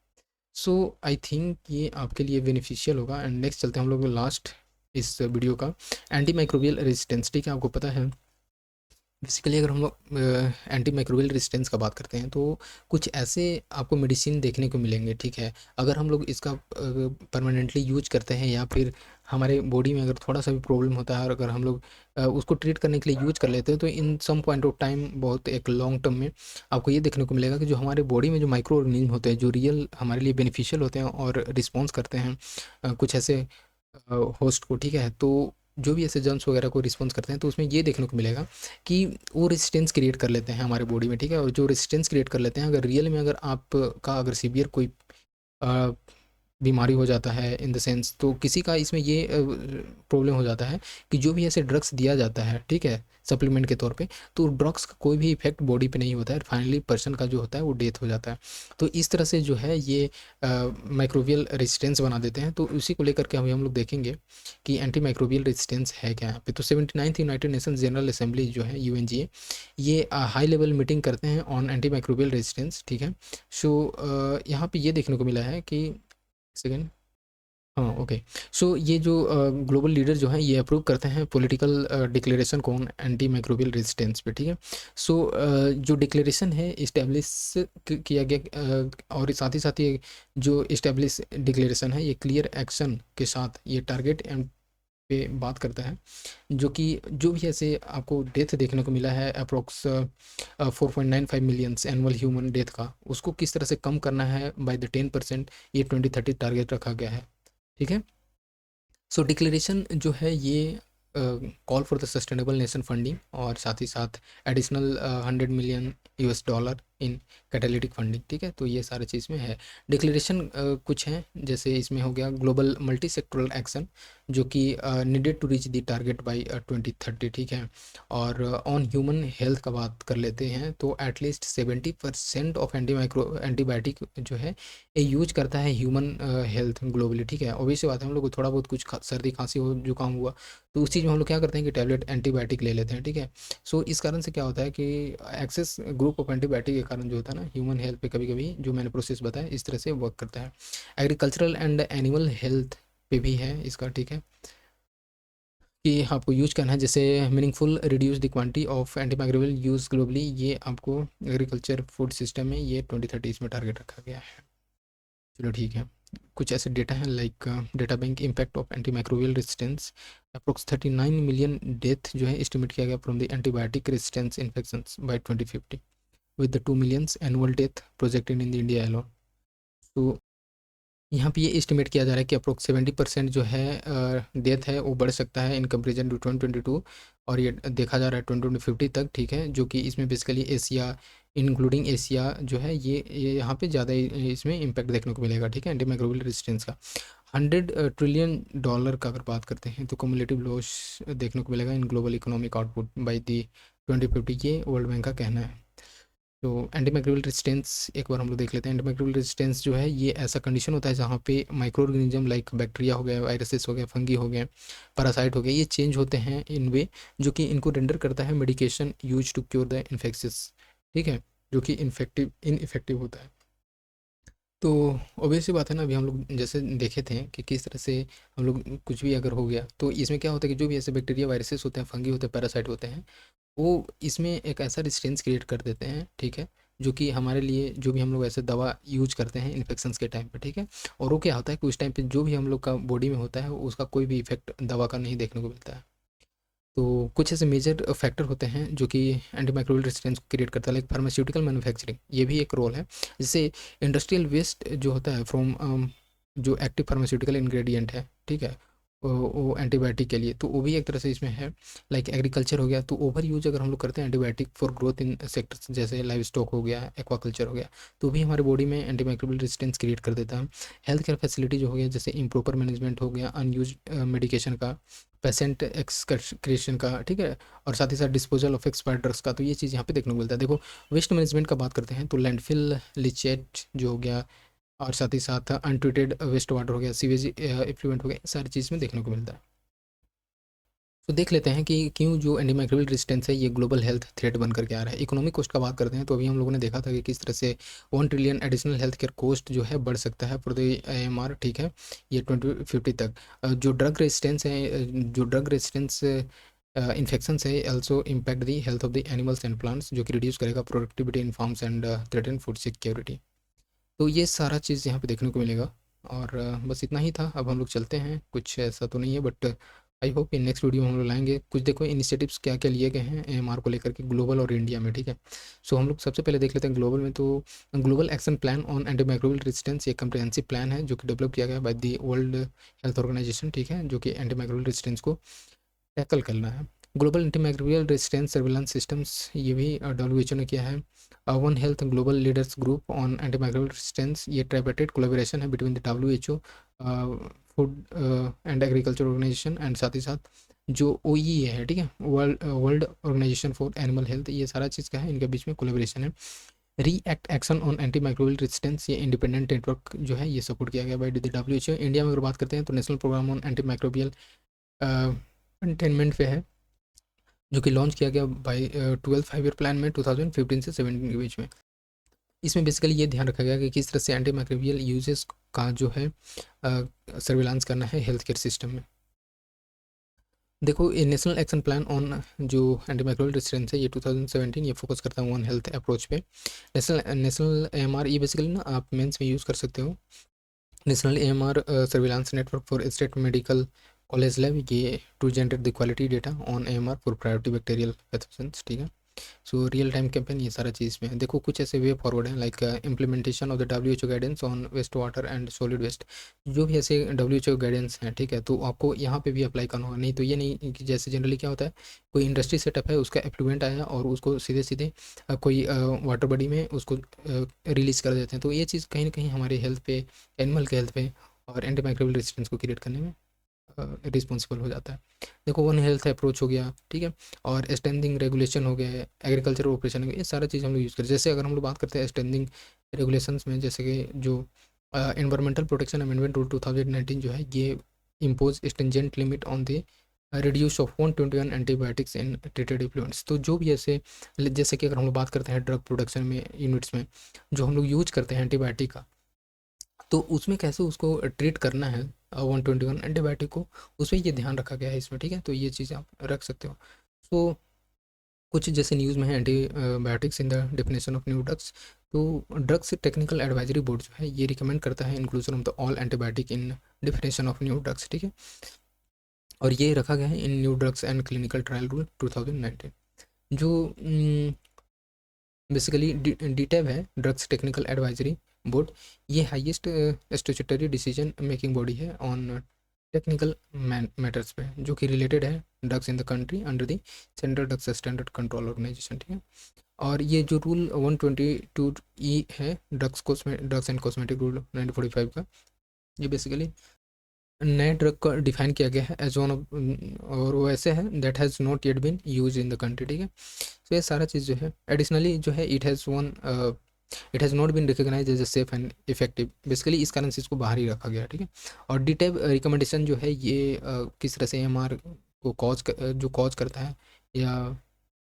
S1: सो आई थिंक ये आपके लिए बेनिफिशियल होगा। एंड नेक्स्ट चलते हैं हम लोग लास्ट इस वीडियो का, एंटी माइक्रोबियल रेजिस्टेंस, ठीक है। आपको पता है बेसिकली अगर हम लोग एंटी माइक्रोबियल रेजिस्टेंस का बात करते हैं तो कुछ ऐसे आपको मेडिसिन देखने को मिलेंगे, ठीक है। अगर हम लोग इसका परमानेंटली यूज करते हैं या फिर हमारे बॉडी में अगर थोड़ा सा भी प्रॉब्लम होता है और अगर हम लोग उसको ट्रीट करने के लिए यूज कर लेते हैं तो इन सम पॉइंट ऑफ टाइम बहुत एक लॉन्ग टर्म में आपको ये देखने को मिलेगा कि जो हमारे बॉडी में जो माइक्रो ऑर्गेनिज्म होते हैं जो रियल हमारे लिए बेनिफिशियल होते हैं और रिस्पॉन्स करते हैं कुछ ऐसे होस्ट को, ठीक है। तो जो भी ऐसे जर्म्स वगैरह को रिस्पॉन्स करते हैं तो उसमें ये देखने को मिलेगा कि वो रेजिस्टेंस क्रिएट कर लेते हैं हमारे बॉडी में, ठीक है। और जो रेजिस्टेंस क्रिएट कर लेते हैं अगर रियल में अगर आपका अगर सीवियर कोई बीमारी हो जाता है इन द सेंस, तो किसी का इसमें ये प्रॉब्लम हो जाता है कि जो भी ऐसे ड्रग्स दिया जाता है, ठीक है, सप्लीमेंट के तौर पे, तो ड्रग्स का कोई भी इफेक्ट बॉडी पे नहीं होता है, फाइनली पर्सन का जो होता है वो डेथ हो जाता है। तो इस तरह से जो है ये माइक्रोबियल रेजिस्टेंस बना देते हैं। तो उसी को लेकर के अभी हम लोग देखेंगे कि एंटी माइक्रोबियल रेजिस्टेंस है क्या यहाँ पे। तो 79th United nation general assembly जो है UNGA, ये हाई लेवल मीटिंग करते हैं ऑन एंटी माइक्रोबियल रेजिस्टेंस, ठीक है। सो यहाँ पे ये देखने को मिला है कि सेकेंड, हाँ ओके। सो ये जो ग्लोबल लीडर जो हैं ये अप्रूव करते हैं पॉलिटिकल डिक्लेरेशन को एंटी माइक्रोबियल रेजिस्टेंस पे, ठीक है। सो जो डिक्लेरेशन है इस्टेब्लिश किया गया और साथ ही साथ ये जो इस्टेब्लिश डिक्लेरेशन है ये क्लियर एक्शन के साथ ये टारगेट एंड पे बात करता है, जो कि जो भी ऐसे आपको डेथ देखने को मिला है approx 4.95 millions annual human death का, उसको किस तरह से कम करना है बाय द 10%, ये 2030 टारगेट रखा गया है, ठीक है। सो डिक्लेरेशन जो है ये call for the sustainable nation funding और साथ ही साथ additional $100 million in catalytic funding, ठीक है। तो ये सारे चीज़ में है। डिक्लेरेशन कुछ हैं, जैसे इसमें हो गया ग्लोबल मल्टी सेक्टरल एक्शन जो कि needed to reach the target by 2030, ठीक है। और ऑन ह्यूमन हेल्थ का बात कर लेते हैं तो एटलीस्ट 70% ऑफ एंटीबायोटिक जो है ये यूज करता है ह्यूमन हेल्थ ग्लोबली, ठीक है। ऑब्वियस बात है, हम लोग को थोड़ा बहुत कुछ सर्दी खांसी हो जुकाम हुआ तो उस चीज़ में हम लोग क्या करते हैं कि टैबलेट एंटीबायोटिक ले लेते हैं, ठीक है। सो इस कारण से क्या होता है कि एक्सेस ग्रुप ऑफ एंटीबायोटिक के कारण जो होता है ना ह्यूमन हेल्थ पे कभी कभी जो मैंने प्रोसेस बताया इस तरह से वर्क करता है। एग्रीकल्चरल एंड एनिमल हेल्थ पे भी है इसका, ठीक है, कि आपको यूज करना है जैसे meaningful reduce the quantity of antimicrobial use globally, ये आपको एग्रीकल्चर फूड सिस्टम में ये 2030 में टारगेट रखा गया है। चलो ठीक है। कुछ ऐसे डेटा हैं like data bank impact of antimicrobial resistance approx 39 million death जो है एस्टिमेट किया गया from the antibiotic resistance infections by 2050 with the 2 millions annual death projected in the India alone. तो यहाँ पे ये एस्टिमेट किया जा रहा है कि अप्रोक्स 70% जो है डेथ है वो बढ़ सकता है इन कंपेरिजन टू 2022, और ये देखा जा रहा है 2050 तक, ठीक है। जो कि इसमें बेसिकली एशिया इंक्लूडिंग एशिया जो है ये यहाँ पे ज़्यादा इसमें इम्पैक्ट देखने को मिलेगा, ठीक है, एंटीमाइक्रोबियल रेजिस्टेंस का। $100 ट्रिलियन का अगर बात करते हैं तो कम्युलेटिव लॉस देखने को मिलेगा in global economic output by the 2050, ये वर्ल्ड बैंक का कहना है। तो एंटीमाइक्रोबियल रेजिस्टेंस एक बार हम लोग देख लेते हैं। एंटीमाइक्रोबियल रेजिस्टेंस जो है ये ऐसा कंडीशन होता है जहाँ पे माइक्रो ऑर्गेनिज्म लाइक बैक्टीरिया हो गया, वायरसेस हो गया, फंगी हो गए, पैरासाइट हो गए, ये चेंज होते हैं इन वे जो कि इनको रेंडर करता है medication use to cure the infections, ठीक है, जो कि इनइफेक्टिव होता है। तो ऑब्वियस सी बात है ना, अभी हम लोग जैसे देखे थे कि किस तरह से हम लोग कुछ भी अगर हो गया तो इसमें क्या होता है कि जो भी ऐसे बैक्टीरिया वायरसेस होते हैं, फंगी होते हैं, पैरासाइट होते हैं, वो इसमें एक ऐसा रेजिस्टेंस क्रिएट कर देते हैं, ठीक है, जो कि हमारे लिए जो भी हम लोग ऐसे दवा यूज करते हैं इन्फेक्शंस के टाइम पे, ठीक है। और वो क्या होता है कि उस टाइम पे जो भी हम लोग का बॉडी में होता है उसका कोई भी इफेक्ट दवा का नहीं देखने को मिलता है। तो कुछ ऐसे मेजर फैक्टर होते हैं जो कि एंटी माइक्रोबियल रेजिस्टेंस को क्रिएट करता है, लाइक फार्मास्यूटिकल मैन्युफैक्चरिंग, ये भी एक रोल है। जैसे इंडस्ट्रियल वेस्ट जो होता है फ्रॉम जो एक्टिव फार्मास्यूटिकल इंग्रेडिएंट है, ठीक है, वो एंटीबायोटिक के लिए, तो वो भी एक तरह से इसमें है। लाइक एग्रीकल्चर हो गया, तो ओवर यूज अगर हम लोग करते हैं antibiotic for growth in sectors, जैसे लाइव स्टॉक हो गया, एक्वाकल्चर हो गया, तो भी हमारे बॉडी में एंटी माइक्रोबियल रेजिस्टेंस क्रिएट कर देता है। हेल्थ केयर फैसिलिटी जो हो गया, जैसे इम्प्रॉपर मैनेजमेंट हो गया, अनयूज मेडिकेशन का, पेशेंट एक्सक्रीशन का, ठीक है, और साथ ही साथ डिस्पोजल ऑफ एक्सपायर्ड ड्रग्स का, तो ये चीज़ यहाँ पे देखने को मिलता है। देखो वेस्ट मैनेजमेंट का बात करते हैं तो लैंडफिल, लिचेट जो हो गया, और साथ ही साथ अनट्रीटेड वेस्ट वाटर हो गया, सीवेज इफ्लुएंट हो गया, सारी चीज़ में देखने को मिलता है। तो देख लेते हैं कि क्यों जो एंटी माइक्रोबियल रेजिस्टेंस है ये ग्लोबल हेल्थ थ्रेट बन करके आ रहा है। इकोनॉमिक कॉस्ट का बात करते हैं तो अभी हम लोगों ने देखा था कि किस तरह से 1 trillion additional health care cost जो है बढ़ सकता है फॉर द AMR, ठीक है, ये 2050 तक। जो ड्रग रेजिस्टेंस है, जो ड्रग रेजिस्टेंस इन्फेक्शन है also impact the health of the animals and plants, जो कि रिड्यूस करेगा productivity in farms and threaten food security. तो ये सारा चीज़ यहाँ पे देखने को मिलेगा। और बस इतना ही था। अब हम लोग चलते हैं, कुछ ऐसा तो नहीं है, but I hope in next video में हम लोग लाएंगे कुछ, देखो इनिशिएटिव्स क्या क्या लिए गए हैं AMR को लेकर के ग्लोबल और इंडिया में, ठीक है। सो हम लोग सबसे पहले देख लेते हैं ग्लोबल में। तो global action plan on anti microbial resistance, ये कम्प्रिहेंसिव प्लान है जो कि डेवलप किया गया by the world health organisation, ठीक है, जो कि एंटी माइक्रोबियल रेजिस्टेंस को टैकल करना है। Global antimicrobial resistance surveillance systems, ये भी WHO ने किया है। One health global leaders group on antimicrobial resistance, ये ट्राइपेटेड कोलैबोरेशन है between the WHO, food and agriculture organisation, and साथ ही साथ जो OEA है, ठीक है, world organisation for animal health, ये सारा चीज़ का है, इनके बीच में कोलैबोरेशन है। React action on anti microbial resistance, ये इंडिपेंडेंट नेटवर्क जो है ये सपोर्ट किया गया बाय द WHO। इंडिया में अगर बात करते हैं तो national programme on anti microbial containment पे है, जो कि लॉन्च किया गया बाई 12 5 ईयर प्लान में 2015 से 17 के बीच में। इसमें बेसिकली ये ध्यान रखा गया कि किस तरह से एंटी माइक्रोबियल यूजेस का जो है सर्विलांस करना है हेल्थ केयर सिस्टम में। देखो ये नेशनल एक्शन प्लान ऑन जो एंटी माइक्रोबियल रेजिस्टेंस है ये 2017, ये फोकस करता है वन हेल्थ अप्रोच पे। नेशनल AMR, ये बेसिकली ना आप मेंस में यूज़ कर सकते हो। National AMR surveillance network for state medical college lab, ये to generate the quality data on AMR for priority bacterial pathogens, ठीक है। सो रियल टाइम कैंपेन, ये सारा चीज़ में है। देखो कुछ ऐसे वे फॉरवर्ड हैं, like implementation of the WHO guidance on waste water and solid waste, जो भी ऐसे WHO गाइडेंस हैं, ठीक है, तो आपको यहाँ पे भी अप्लाई करना होगा। नहीं तो ये नहीं कि जैसे जनरली क्या होता है, कोई इंडस्ट्री सेटअप है, उसका एफ्लुएंट आया और उसको सीधे सीधे कोई वाटर बॉडी में उसको रिलीज़ कर देते हैं, तो ये चीज़ कहीं ना कहीं हमारे हेल्थ पे, एनिमल के हेल्थ पे और एंटी माइक्रोबियल रेजिस्टेंस को क्रिएट करने में रिस्पॉन्सिबल हो जाता है। देखो वन हेल्थ अप्रोच हो गया, ठीक है, और स्टैंडिंग रेगुलेशन हो गया, एग्रीकल्चर ऑपरेशन हो गया, ये सारा चीज़ हम लोग यूज़ करें। जैसे अगर हम लोग बात करते हैं स्टैंडिंग रेगुलेशंस में, जैसे कि जो एनवायरमेंटल प्रोटेक्शन अमेंडमेंट रूल 2019 जो है, ये impose stringent limit on the reduce of 121 antibiotics in treated effluents. तो जो भी ऐसे, जैसे कि अगर हम लोग बात करते हैं ड्रग प्रोडक्शन में यूनिट्स में जो हम लोग यूज करते हैं एंटीबायोटिक का, तो उसमें कैसे उसको ट्रीट करना है 121 एंटीबायोटिक को, उसमें ये ध्यान रखा गया है इसमें, ठीक है, तो ये चीज़ आप रख सकते हो। सो कुछ जैसे न्यूज़ में है antibiotics in the definition of new drugs, तो ड्रग्स टेक्निकल एडवाइजरी बोर्ड जो है ये रिकमेंड करता है inclusion of the all antibiotic in definition of new drugs, ठीक है, और ये रखा गया है in new drugs and clinical trial rule 2019। जो बेसिकली DTAB है, ड्रग्स टेक्निकल एडवाइजरी बोर्ड, ये highest statutory decision making body है ऑन टेक्निकल मैटर्स पे, जो कि रिलेटेड है drugs in the country under the central drugs standard control organisation, ठीक है। और ये जो रूल 122E है, ड्रग्स एंड कॉस्मेटिक रूल 1945 का, ये बेसिकली नए ड्रग को डिफाइन किया गया है एज वन ऑफ, और वो ऐसे है that has not yet been use in the country, ठीक है। तो ये सारा चीज़ जो है एडिशनली जो है it has not been recognise as a safe and effective, basically इस कारण से इसको बाहर ही रखा गया, ठीक है। और DTAB रिकमेंडेशन जो है ये किस तरह से AMR को जो कॉज करता है, या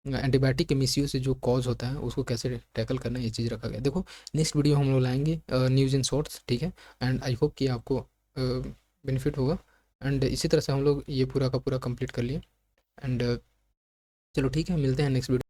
S1: एंटीबायोटिक के मिसयूज से जो कॉज होता है उसको कैसे टैकल करना है, ये चीज़ रखा गया। देखो नेक्स्ट वीडियो हम लोग लाएंगे न्यूज़ इन शॉर्ट्स, ठीक है, एंड आई होप कि आपको बेनिफिट होगा। एंड इसी तरह से हम लोग ये पूरा का पूरा कंप्लीट कर लिए। एंड चलो ठीक है, मिलते हैं नेक्स्ट वीडियो।